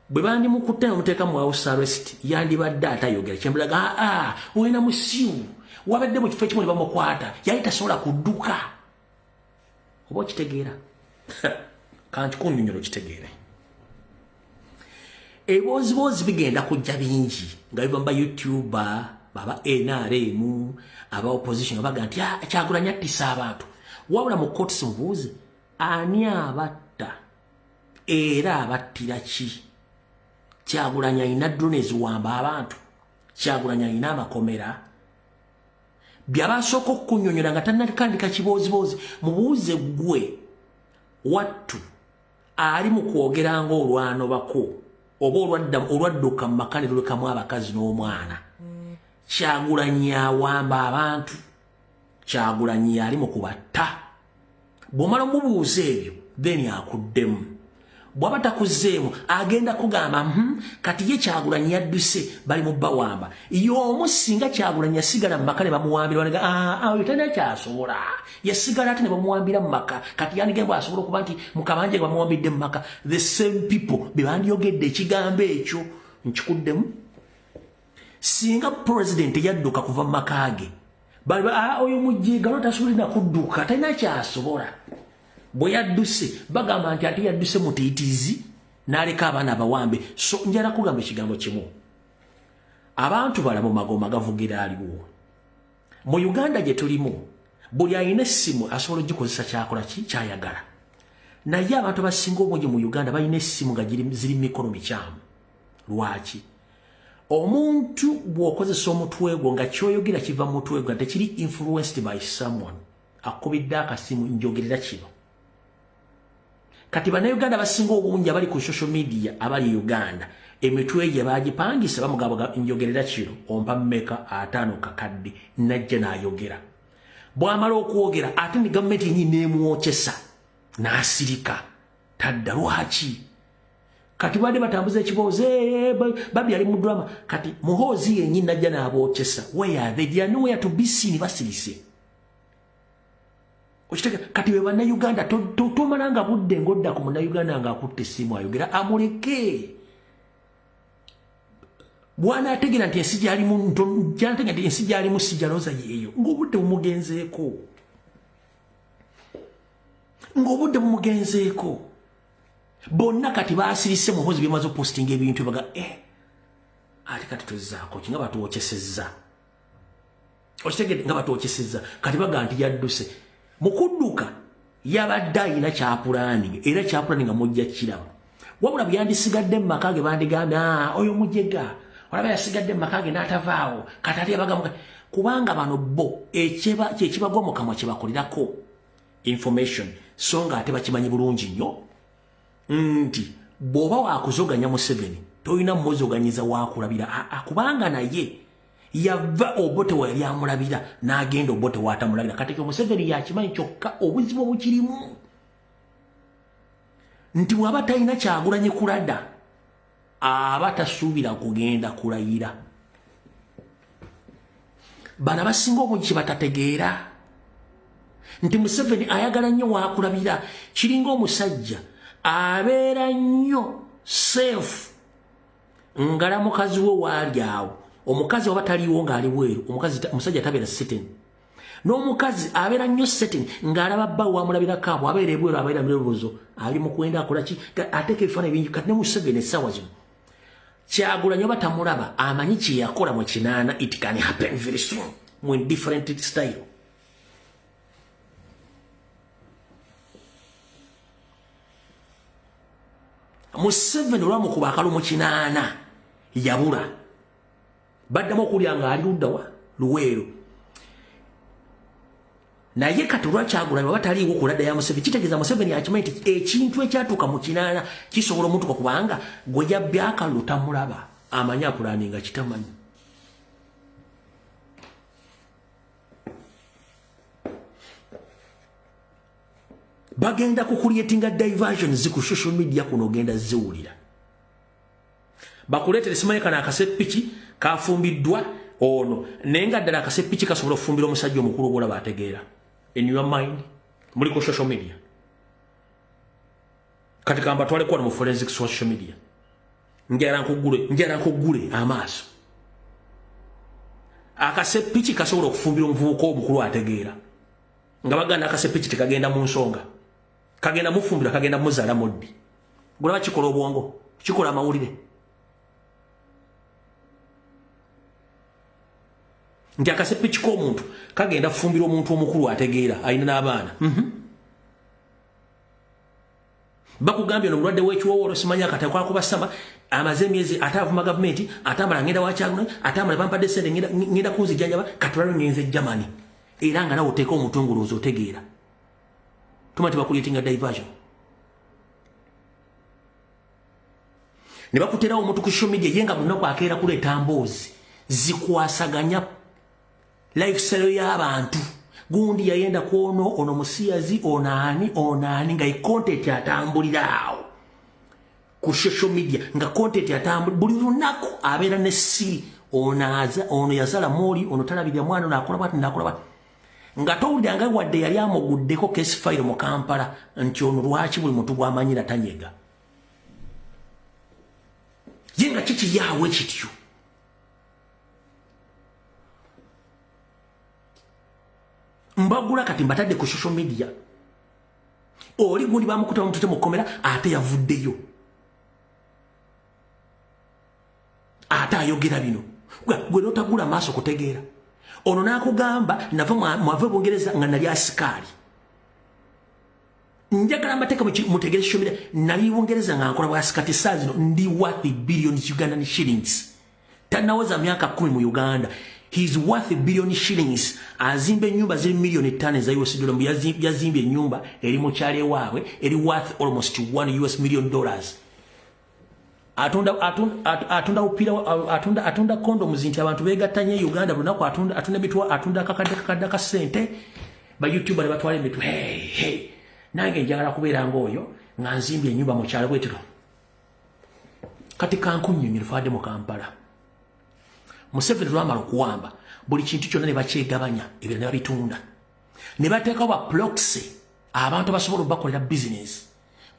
[SPEAKER 1] Bwe bandi mukutte muteeka mu house arrest yandibadde atayogera kyembulaga olina musiiwu wabadde mu kifo ekimu ne bamukwata yali tasobola kudduka. Oba okitegeera kanti kunnyonnyola okitegeere. Ebiboozi bigenda kujja bingi nga biva mu ba YouTuber baba NRM aba opposition baga nti Kyagulanyi attisa abantu wabula mu court simbuuze ani abatta era abattira ki Kyagulanyi alina drone eziwamba abantu Kyagulanyi alina amakomera byabasooka okunyonyola nga tannakandika kiboozibozi mubuuze gwe wattu ali mu kwogera ng'olwano bako oba olwadduka mu makaniro lwekamu abakazi n'omwana Kyagulanyi awamba abantu Kyagulanyi ali mu kubatta bw'omala omubuuza ebyo then akuddemu bw'aba takuzeemu agenda kugamba kati ye Kyagulanyi yadduse bali mu bawamba y'omu singa Kyagulanyi yasigala mu maka ne bamuwambira oyo talina kyasobola yasigala ate ne bamuwambira mu maka kati yandigembo asobola okuba nti mukabanje bamuwambidde mu maka the same people be bandyogedde ekigambo ekyo nkikuddemu singa president yadduka kuva mu maka ge oyo mujiga lotasobolina kudduka talina kyasobola bwe yadduse bagamba nti ate yadduse mutiitizi n'aleka abaana abawambe so njala kugamba ekigambo kimu abantu balamu magoma gavugira aliwo mu Uganda gye tulimu buli alina essimu asobola ogikozesa kyakola kyayagala naye abantu abasinga obungi mu Uganda balina essimu nga ziri mikono mikyamu lwaki omuntu bw'okozesa omutwe gwo nga kyoyogera kiva mu mutwe gwo tekiri influenced by someone akubidde akasimu njogerera kino kati bannayuganda basinga obungi abali ku social media abali Uganda emitwe gye bagipangisa bamugamba njogerera kino ompa mmeka 5 kakadde najja n'ayogera bw'amala okwogera ate ne gavumenti yennyini neemwokyesa n'asirika tadda lwaki kati badde batambuza ekiboozi babi ali mu drama kati muhoozi yennyini najja n'abookyesa where they are nowhere to be seen basirise okiteka kati we bannayuganda tomalanga budde ng'odda ku munnayuganda ng'akutte essimu ayogera amuleke bw'anaategera nti ensi gy'alimu gyanategera nti ensi gy'alimu si jalooza yeeyo ng'obudde bumugenzeeko bonna kati baasirise muhoozi byemaze opostinga ebintu baga ate kati tozzaako ki nga batwokyesezza okitegedde nga batwokyesezza kati baga nti yadduse mu kudduka yabadde ayina kyapulaani era kyapulaani nga mujja kiraba wabula byandisigadde mu maka ge bandigambye oyo mujega olaba yasigadde mu maka ge n'atavaawo kati ate yabagamu kubanga bano bo kyekibagwa mu kamwa kyebakolirako information so nga ate bakimanyi bulungi nnyo nti bw'oba wakuzoganya Museveni toyina mmuzoganyiza wakulabira kubanga naye yava Obote wali amulabira n'agenda Obote waatamulabira kati Museveni yakimanyi kyokka obuzibu obukirimu nti bw'aba talina Kyagulanyi kulada aba tasuubira kugenda kulayira bana basinga obungi kyebatategeera nti Museveni ayagala nnyo waakulabira kiringa omusajja abeera nnyo safe ngala mukazi we waali awo omukazi waba taliiwo ng'ali bweru omusajja tabeera setting n'omukazi abeera nnyo setting ng'alaba bba wamulabirako abo abeera ebweru abeera mirobozo ali mu kwenda akola ki ateeka ebifaananyi bingi kati ne Museveni essaawa zino Kyagulanyi oba tamulaba amanyi kye yakola mu 8 it can happen very soon mu different style Museveni olwamukuba akalo mu 8 yabula baddamu okulya nga ali luddawa Luweero naye kati olwa Kyagulanyi oba taliiwo kulada ya Museveni kitegeeza Museveni akimanyi nti ekintu ekyatuuka mu 8 kisobola omuntu kubanga gwe yabbye akalulu tamulaba amanyi apulaani nga kitamanyi bagenda kukuliyetinga diversions ku social media kuno ogenda ziwulira bakuleetere simanyi kana akaseppiki kafumbiddwa ono naye nga ddala akaseppiki kasobola okufumbira omusajja omukulu obulaba ategeera in your mind muli ku social media kati kamba twalekuwa mu forensic social media njala nkugule amaaso akaseppiki kasobola okufumbira omuvubuka omukulu ategeera nga baganda akaseppiki tekagenda mu nsonga kagenda mufumbira kagenda muzaala muddi gulaba kikola obwongo kikola amawulire nti akaseppiki k'omuntu kagenda fumbira omuntu omukulu ategeera alina n'abaana bakugambye no mulwadde w'ekiwowolo simanyi akatakwa kubasama amaze emyezi atavuma gavumenti atamala ngenda wakyaguna atamala bampadde sente ngenda kunzijjanjaba katulalo ngenze Germany era nga nawe oteeka omutongoloozi otegeera tuma tebakuleetinga diversion ne bakuterawo omuntu ku social media ye nga munaku akeera kuleeta mboozi zikwasaganya lifestyle y'abantu gundi yayenda kuono ono musiyazi onani nga content atambulira awo ku social media nga content atambulira buli lunaku abeera ne siri ono yazala moli ono talabirya mwana nakola bati nakola bati nga towulira wadde yali amuguddeko case file mu Kampala nti ono lwaki buli muntu gwamanyira tanyega yenga kiki yawe kityo mbagula kati mbatadde ku social media oli gundi bamukuta omutute mukomera ate yavuddeyo ate ayogera bino gwe notagula maaso kutegeera ono nakugamba nava mwave Bungereza nga nali asikali njagala mbateeka mutegeere social media nali Bungereza nga nkola bwasikati saa zino ndi worth billions Ugandan shillings tanaweza myaka 10 mu Uganda. He's worth billion shillings. Azimbe nyumba zili milioni 5 za US dollar. Yazimbe nyumba eri mochale wawe eri worth almost $1 US million. Atunda upira atunda condoms nti abantu begattanye Uganda lunako atunda bitwa atunda kakadde ka sente ba YouTuber ne batwale mitu hey nange njagala kubeera ngoyo nga nzimbye nyumba mochale bwetiro kati kankunyonyi fade mu Kampala Museveni lwamala okuwamba buli kintu kyonna ne bakyegabanya ebyo ne babitunda ne bateekawo ba proxy abantu basobola okubakolera business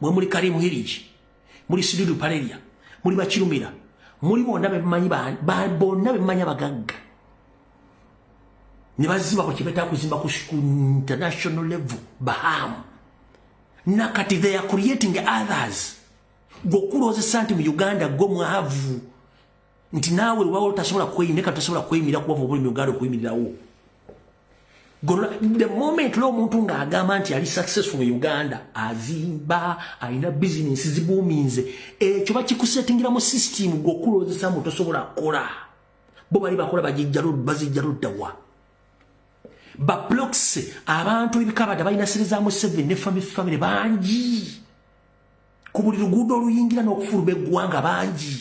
[SPEAKER 1] mwe muli Karimu Hilage muli Sidudu Paleria muli Bakirumira muli bonna bemanyi bonna bemanyi abagagga ne bazimba ku kibeta kuzimba ku international level bahamu nakati they are creating others gokuloze santi mu Uganda go mwavu nti nawe wawo tasobola kweyimira tasobola kweyimira kuba obuli mu Uganda okuyimirirawo the moment lo muntu nga agamba nti ali successful mu Uganda azimba alina business zibuminze ekyo bakikusetingira mu system gokulozesa mu tosobola kola bo bali bakola bazijjalo dawa ba blocks abantu ebikabada balina siriza mu 7 ne family bangi ku buli luguudo oluyingira n'okufuluma eggwanga bangi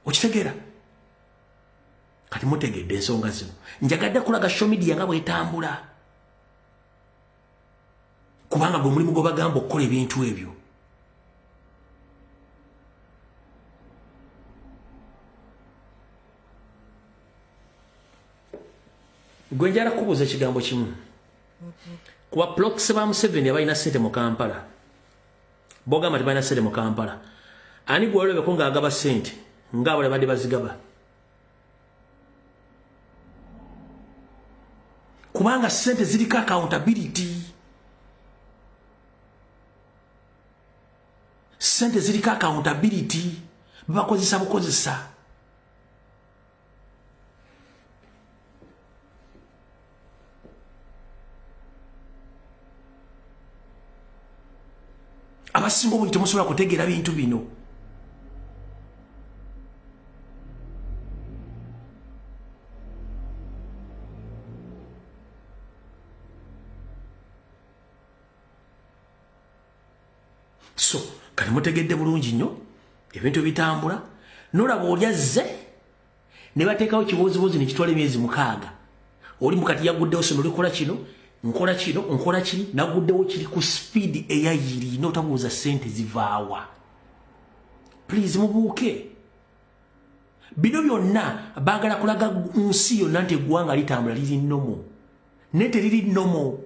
[SPEAKER 1] okitegera kati mutegedde ensonga zino njagadde kulaga social media nga bwetambula kubanga gwe mulimu gwe bagamba okukola ebintu ebyo gwe njala kubuuza ekigambo kimu kuba blocks ba Museveni abalina ssente mu Kampala bogamba tebalina ssente mu Kampala ani gwe olebeko ng'agaba ssente nga bale badde bazigaba kubanga ssente ziriko accountability ssente ziriko accountability bakozesa bukozesa abasinga obuli temusobola kutegeera bintu bino so kati mutegedde bulungi nnyo ebintu bitambula nolaba olyazze ne bateekawo kibuuzibuuzi ne kitwala emyezi 6 oli mukati yaguddewo sono likola kino nkola kiri naguddewo kiri ku speed eyayiri notabuuza ssente zivaawa please mubuuke bino byonna baagala kulaga nsi yonna nti eggwanga litambula liri nnomo naye teriri nnomo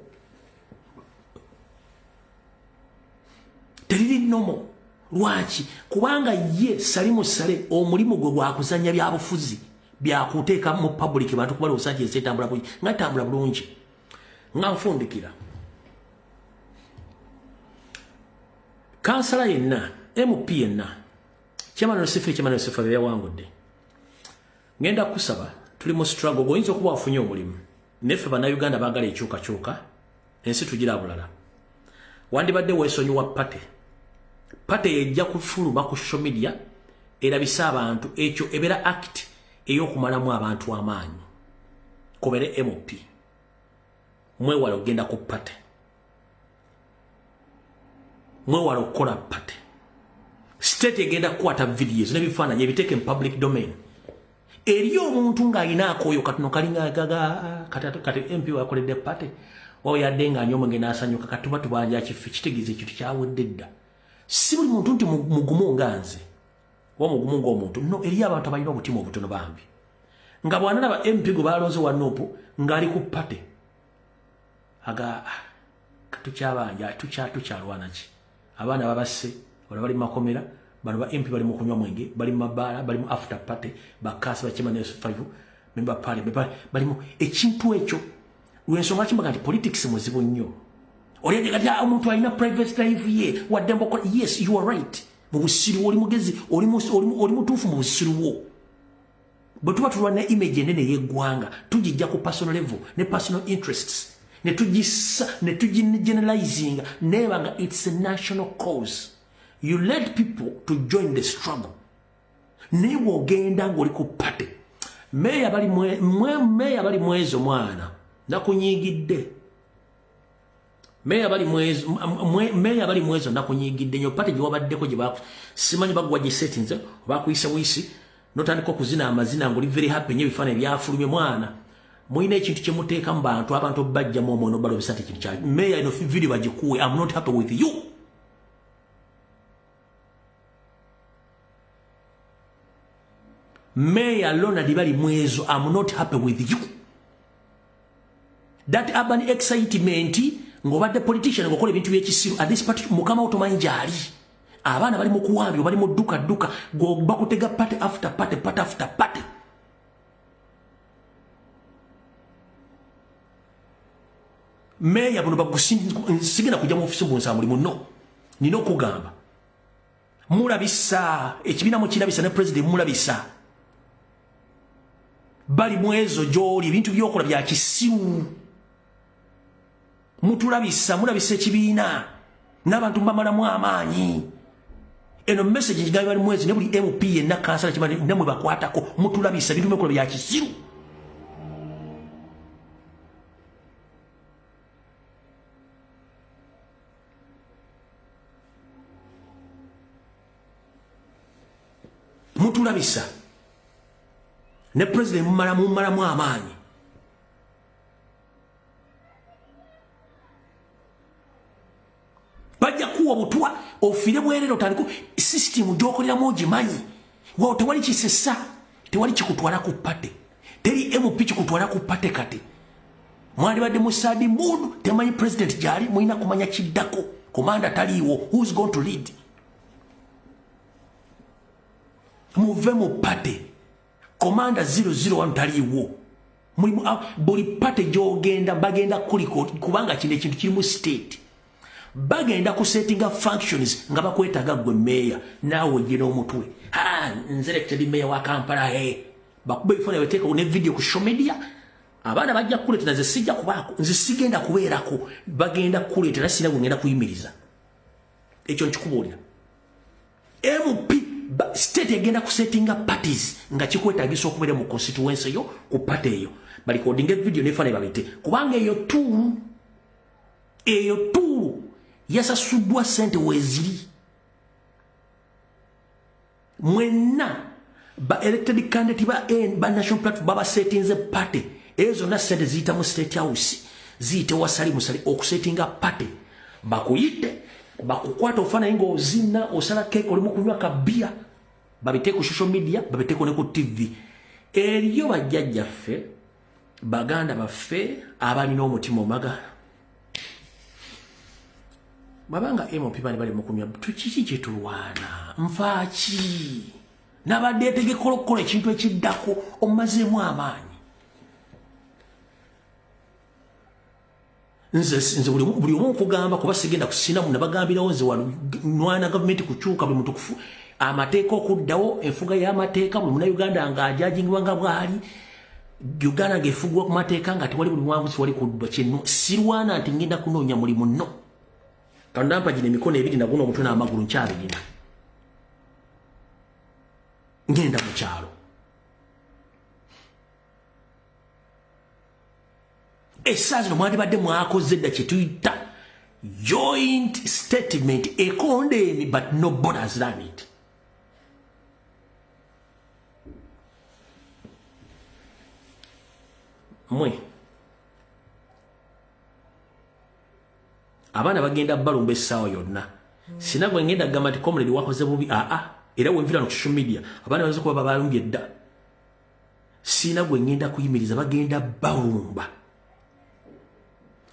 [SPEAKER 1] teriri nnomo lwaki kubanga ye salimu sale omulimu gwe gwakuzanya byabufuzi byakuteeka mu public bantu kubala osanti ensi etambula bulungi nga tambula bulungi nga nfundikira kansala yenna MP yenna chairman Lucifer yawangudde ngenda kusaba tuli mu struggle goyinza okuba afunye omulimu nefe bannayuganda baagala ekyukakyuka ensi tugira bulala wandibadde weesonyiwa pate yejja kufuluma ku social media erabisa abantu ekyo ebera act ey'okumalamu abantu amaanyi kobere MP mwewala ogenda ku pate mwewala okukola pate state egenda kukwata videos n'ebifaananyi ebiteeke mu public domain eriyo omuntu ng'ayinaako oyo katono kalinga kati MP wakoledde pate oyadde nga anywa ngena asanyuka katuba tubanja kifi kitegeeze ekintu kyawedde dda si buli muntu nti mugumu nga nze wa mugumu ng'omuntu no eriyo abantu abalina obutima obutono bambi nga bwanalaba MP gwe balonze wa Nopu ng'ali ku pate aga katukyabanja tukyalwana ki abaana babasse wala bali makomera bano ba MP bali mu kunywa mwenge bali mabala bali mu after party bakasi bakima ne 5 member party bali mu ekintu ekyo wensonga kimbaga nti politics muzibu nnyo oliyege kati omuntu alina private life ye wadembo yes you are right mu busiru oli mugezi oli mutuufu mu busiru wo bwe tuba tulwana image enene y'eggwanga tugijja ku personal level ne personal interests ne tugigeneralizing nebanga it's a national cause. You led people to join the struggle. Nebo ogenda ng'oli ku pate. Meya bali mwezo mwana. Nakunyigidde. Meya bali mwezo nakunyigidde. Nyo pate gye wabaddeko gye simanyi bagwa gye settings bakuyisa wisi. Notandika okuzina amazina ng'oli very happy nnyo ebifaananyi byafulumye mwana. Mwine ekintu kye muteeka mu bantu abantu bajja mu omwono balobesa ti kintu kya. Meya ino video bagikuwe. I'm not happy with you. Mayor Lona Dibali Mwezo, I'm not happy with you. That urban excitement, ngobadde politician ngokole bintu byekisiru at this party mukama otomanjali. Abana bali mukuwambi bali muduka go bakutega party after party after party. Mayor buno bagusigina kujja mu office mbunsa mulimu no. Nino kugamba. Mulabisa ekibina mu kirabisa ne president mulabisa. Bali mwezo joli ebintu byokola bya kisiru mulabisa ekibiina n'abantu mbamalamu amaanyi eno message ngigayo bali mwezi ne buli MP yenna kansala kimani namwe bakwatako mutulabisa ebintu byokola bya kisiru mutulabisa ne president mumalamu amaanyi bajja kuwa butwa ofire bwerero taliku system gyokoleramu ogimanyi wao tewali kisesa tewali kikutwala ku pate teri MP kikutwala ku pate kati mwali badde musadi mundu temanyi president jali muina kumanya kiddako komanda taliwo who's going to lead muve mu pate Commander 001 taliwo mulimu buli pate jogenda bagenda kuliko kubanga kine kintu kirimu state bagenda ku setting up functions nga bakwetaga gwe mayor nawe gino omutwe nze elected mayor wa Kampala bakube ifone weteka une video ku social media abana bajja kuletera ze sijja kubako nze sigenda kubeerako bagenda kuletera sina ngenda kuyimiriza ekyo nkikubulira MP state egenda ku setting up parties nga kikwetagisa okubeera mu constituency yo ku party eyo bali coding video nefane babete kubanga eyo tu yasasudwa sente weziri mwenna ba elected candidate ba national platform baba settings party ezo na sente zita mu state house zite wasali musali okusetting up party bakuyite bakukwata ofana ingo ozina osala cake oli mukunywa kabia babite ku social media babite ko ne ku TV eriyo bajjajjaffe baganda baffe abalina omutima omaga babanga MP bali mukunywa tukiki kitulwana nfaaki nabadde tegekolokola ekintu ekiddako omazemu amaanyi nze buli omu kugamba kuba sigenda kusina mu nabagambirawo nze wanwana government kukyuka buli mutukufu amateeka okuddawo enfuga y'amateeka buli munnayuganda ng'ajajingibwa nga bwali Uganda ng'efugwa ku mateeka nga tewali buli mwavuzi wali kuddwa kyenno sirwana nti ngenda kunoonya mulimu nno kandampa gino emikono ebiri naguno omutwe n'amagulu nkyabirina ngenda mu kyalo essaazi no mwandibadde mwakoze dda kye tuyita joint statement ekondeemi but nobody has done it. Mwe abaana bagenda balumba essaawa yonna sina gwe ngenda kugamba nti comrade wakoze bubi era wenvira no social media abaana baza kuba balumbye dda sina gwe ngenda kuyimiriza bagenda balumba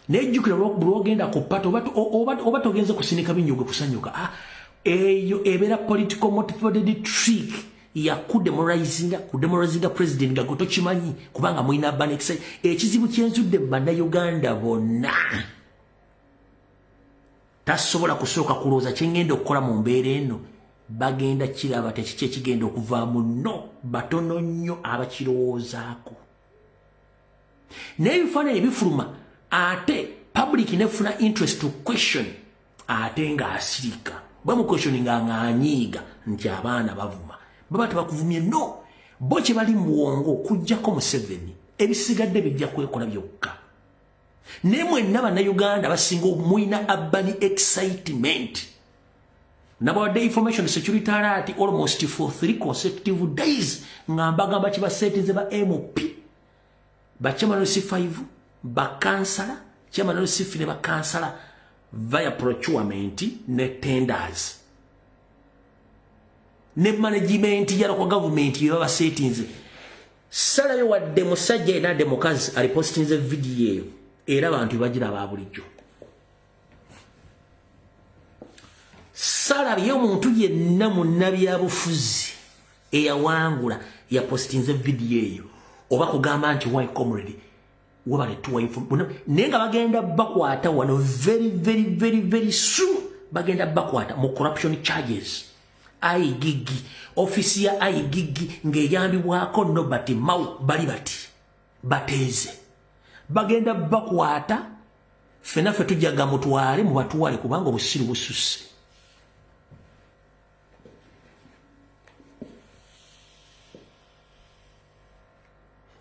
[SPEAKER 1] nejjukira lwogenda ku pato oba togenze kusinika binyogwe kusanyuka eyo ebeera political motivated trick ya kudemoralizinga president nga gotokimanyi kubanga mulina banekisa ekizibu kyenzudde bannayuganda bonna tasobola kusooka kulooza kyengenda okukola mu mbeera eno bagenda kiraba tekiki ekigenda okuvaamu no batono nnyo abakirowoozaako n'ebifaananyi bifuluma ate public nefuna interest to question ate ng'asirika bwe mu questioninga ng'anyiiga nti abaana bavuma baba tebakuvumye no bo kye bali muwongo okuggyako Museveni ebisigadde bijja kwekola byokka ne mwenna bannayuganda basinga omwina urban excitement nabawadde information security alert almost for 3 consecutive days ngambagamba kibasetinze ba MP bachairman C5 bakansala chairman C4 ne bakansala via procurement ne tenders ne management ya local government yaba settings sala yo wadde musajja era de mukazi ali postinze video era abantu bagira babulijjo sala yo muntu yenna munnabi yabufuzi eyawangula ya postinze video eyo oba kugamba nti why comrade wabale tuwa information nenga bagenda bakwata wano very soon bagenda bakwata mu corruption charges aigigi ofisi ya aigigi ngeyambibwako nobati mau bali bati bateze bagenda bakwata fenafe tujaga mutwale mu batwale kubanga obusiru bususse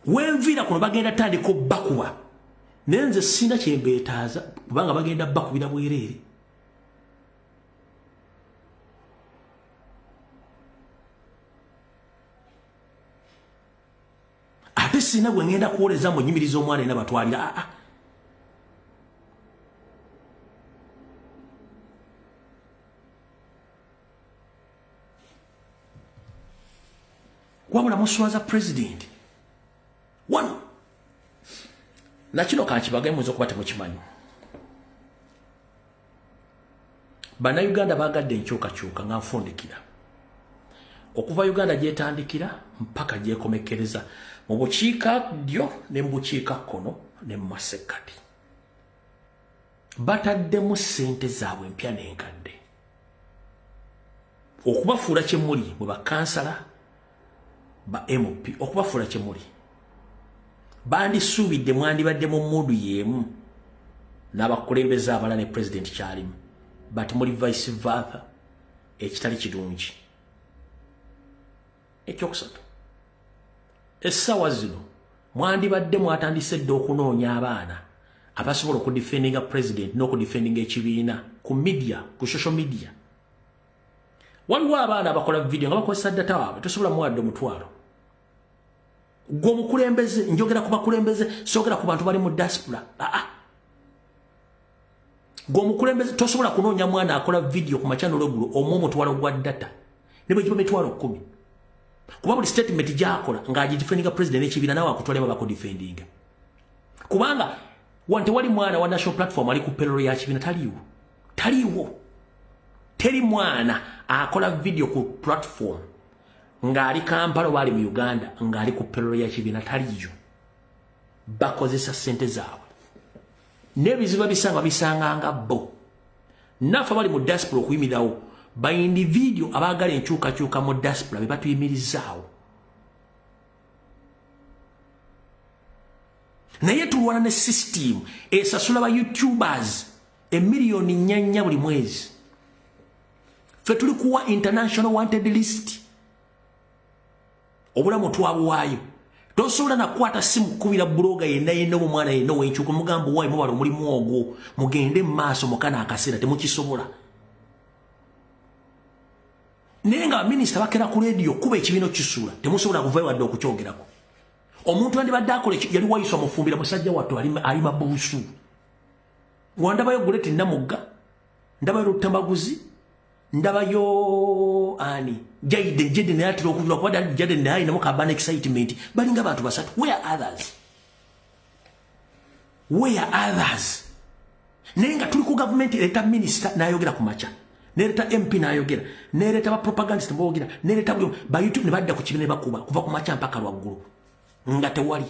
[SPEAKER 1] wenvira kuno bagenda tandiko bakuwa nenze sina kyembeetaaza kubanga bagenda bakubira bwereere ate sina gwe ngenda kuwoleza mu nnyimiriza omwana ena batwalira wabula muswaza president wano nakino kankibagaye muyinza okuba temukimanyi bannayuganda bagadde enkyukakyuka nga nfundikira okuva Uganda gyetandikira mpaka gyekomekereza mu bukiika ddyo ne mu bukiika kkono ne mu masekkati bataddemu ssente zaabwe empya n'enkadde okubafuula kye muli bwe bakansala ba MP okubafuula kye muli bandisuubidde mwandibadde mu mmudu y'emu n'abakulembeze abalala ne president kyalimu but muli vice versa ekitali kirungi. Ekyokusatu essaawa zino mwandibadde mwatandise dde okunoonya abaana abasobola okudifendinga president n'okudifendinga ekibiina ku media ku social media. Waliwo abaana abakola video nga bakozesa data waabwe tosobola muwadde omutwalo. Gwe omukulembeze njogera ku bakulembeze soogera ku bantu bali mu diaspora. Gwe omukulembeze tosobola kunoonya mwana akola video ku machannel eggulo omu omutwalo gwa data ne bwe kiba emitwalo 10. Kuba buli statement gyakola ng'agidifendinga president n'ekibiina nawe akutwalema bakudifendinga. Kubanga wante wali mwana wa national platform ali ku payroll ya kibiina taliwo. Teri mwana akola video ku platform ng'ali Kampala bali mu Uganda ng'ali ku payroll ya kibiina taliyo. Bakozesa ssente zaabwe. Nebizibu bisanga bo. Nafa bali mu diaspora okuyimirawo ba individual abagala enkyukakyuka mu diaspora be batuyimirizaawo. Naye tulwana ne system esasula ba YouTubers emiliyoni 4 buli mwezi. Ffe tuli kuwa international wanted list. Obulamu twabuwaayo. Tosobola nakwata simu kubira bloga yenna omwana yenna w'enkyuka mugambo waayo mubala omulimu ogwo mugende mu maaso mukana akaseera temukisobola. Naye nga baminisita bakera ku leediyo kuba ekibiina kisuula temusobola kuvaayo wadde okukyogerako. Omuntu andibadde akola yali wayiswa mufumbira musajja wattu ali mabuusu. Wandabayo Guleti Namugga, ndabayo Lutambaguzi, ndabayo ani Jaden yatira okuvula kwa Jaden naye namuka ban excitement balinga abantu basatu. Where are others? Nenga tuli ku government eleta minister nayogera ku macha, nereta MP nayogera, nereta ba propagandist mbogera, nereta ba YouTube ne badda ku kibine bakuba kuva ku macha mpaka lwaggulu nga tewali.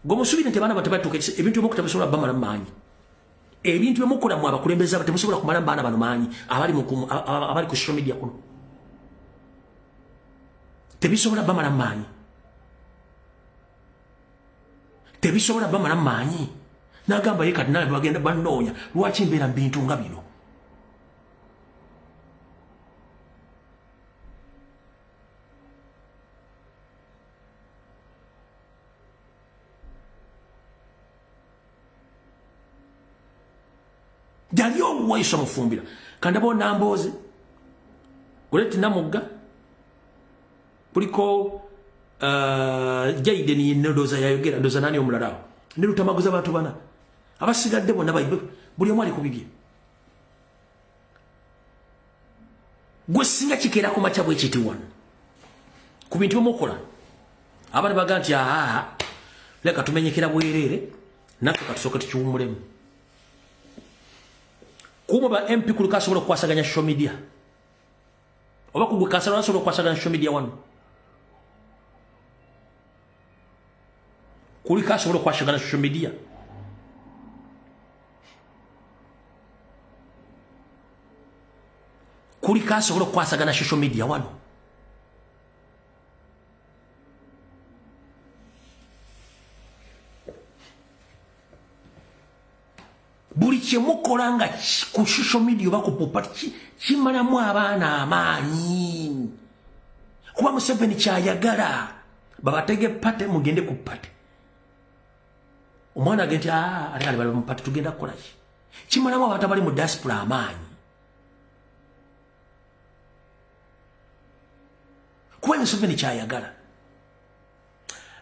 [SPEAKER 1] Gomusubire nti bana batabatuka ebintu byokutabisula bamala manyi. Ebintu byomukola mu abakulembeza batemusobola kumala bana bano manyi abali ku social media kuno. Tebisobola bamala manyi. Tebisobola bamala manyi. Nagamba yeka nawe bagenda banoonya lwaki mbeera mbintu nga bino. Jalio waiso mufumbira kandabo Namboze Guleti Namugga kuliko Jaden Ndoza yayogera ndoza nani omulalawo ne Lutamaguza abantu bana abasigadde bonna bayibe buli omwali kubibye gwe singa kikeera ku macha bwe kitiwan ku bintu byomukola abali baganti leka tumenyekera bwerere naffe katusoka tukiwumulemu. Kuma ba MP kulika asobola okwasaganya social media oba kugwe kasala asobola okwasaganya social media wano kulika asobola okwasaganya social media kulika asobola okwasaganya social media wano buli kyemukola nga ku social media oba ku popati kimalamu abaana amaanyi kuba Museveni kyayagala babatege pate mugende ku pate omwana agenti ali bali mu pate tugenda kukola ki kimalamu abantu abali mu diaspora amaanyi kuba Museveni kyayagala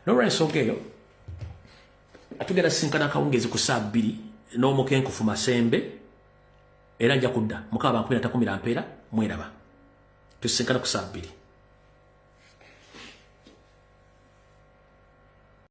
[SPEAKER 1] n'olwensonga eyo atugenda sinkana kawungezi ku saa 2 n'omukenkufu Masembe era nja kudda mukaba 13 mweraba tusinkana ku saa 2.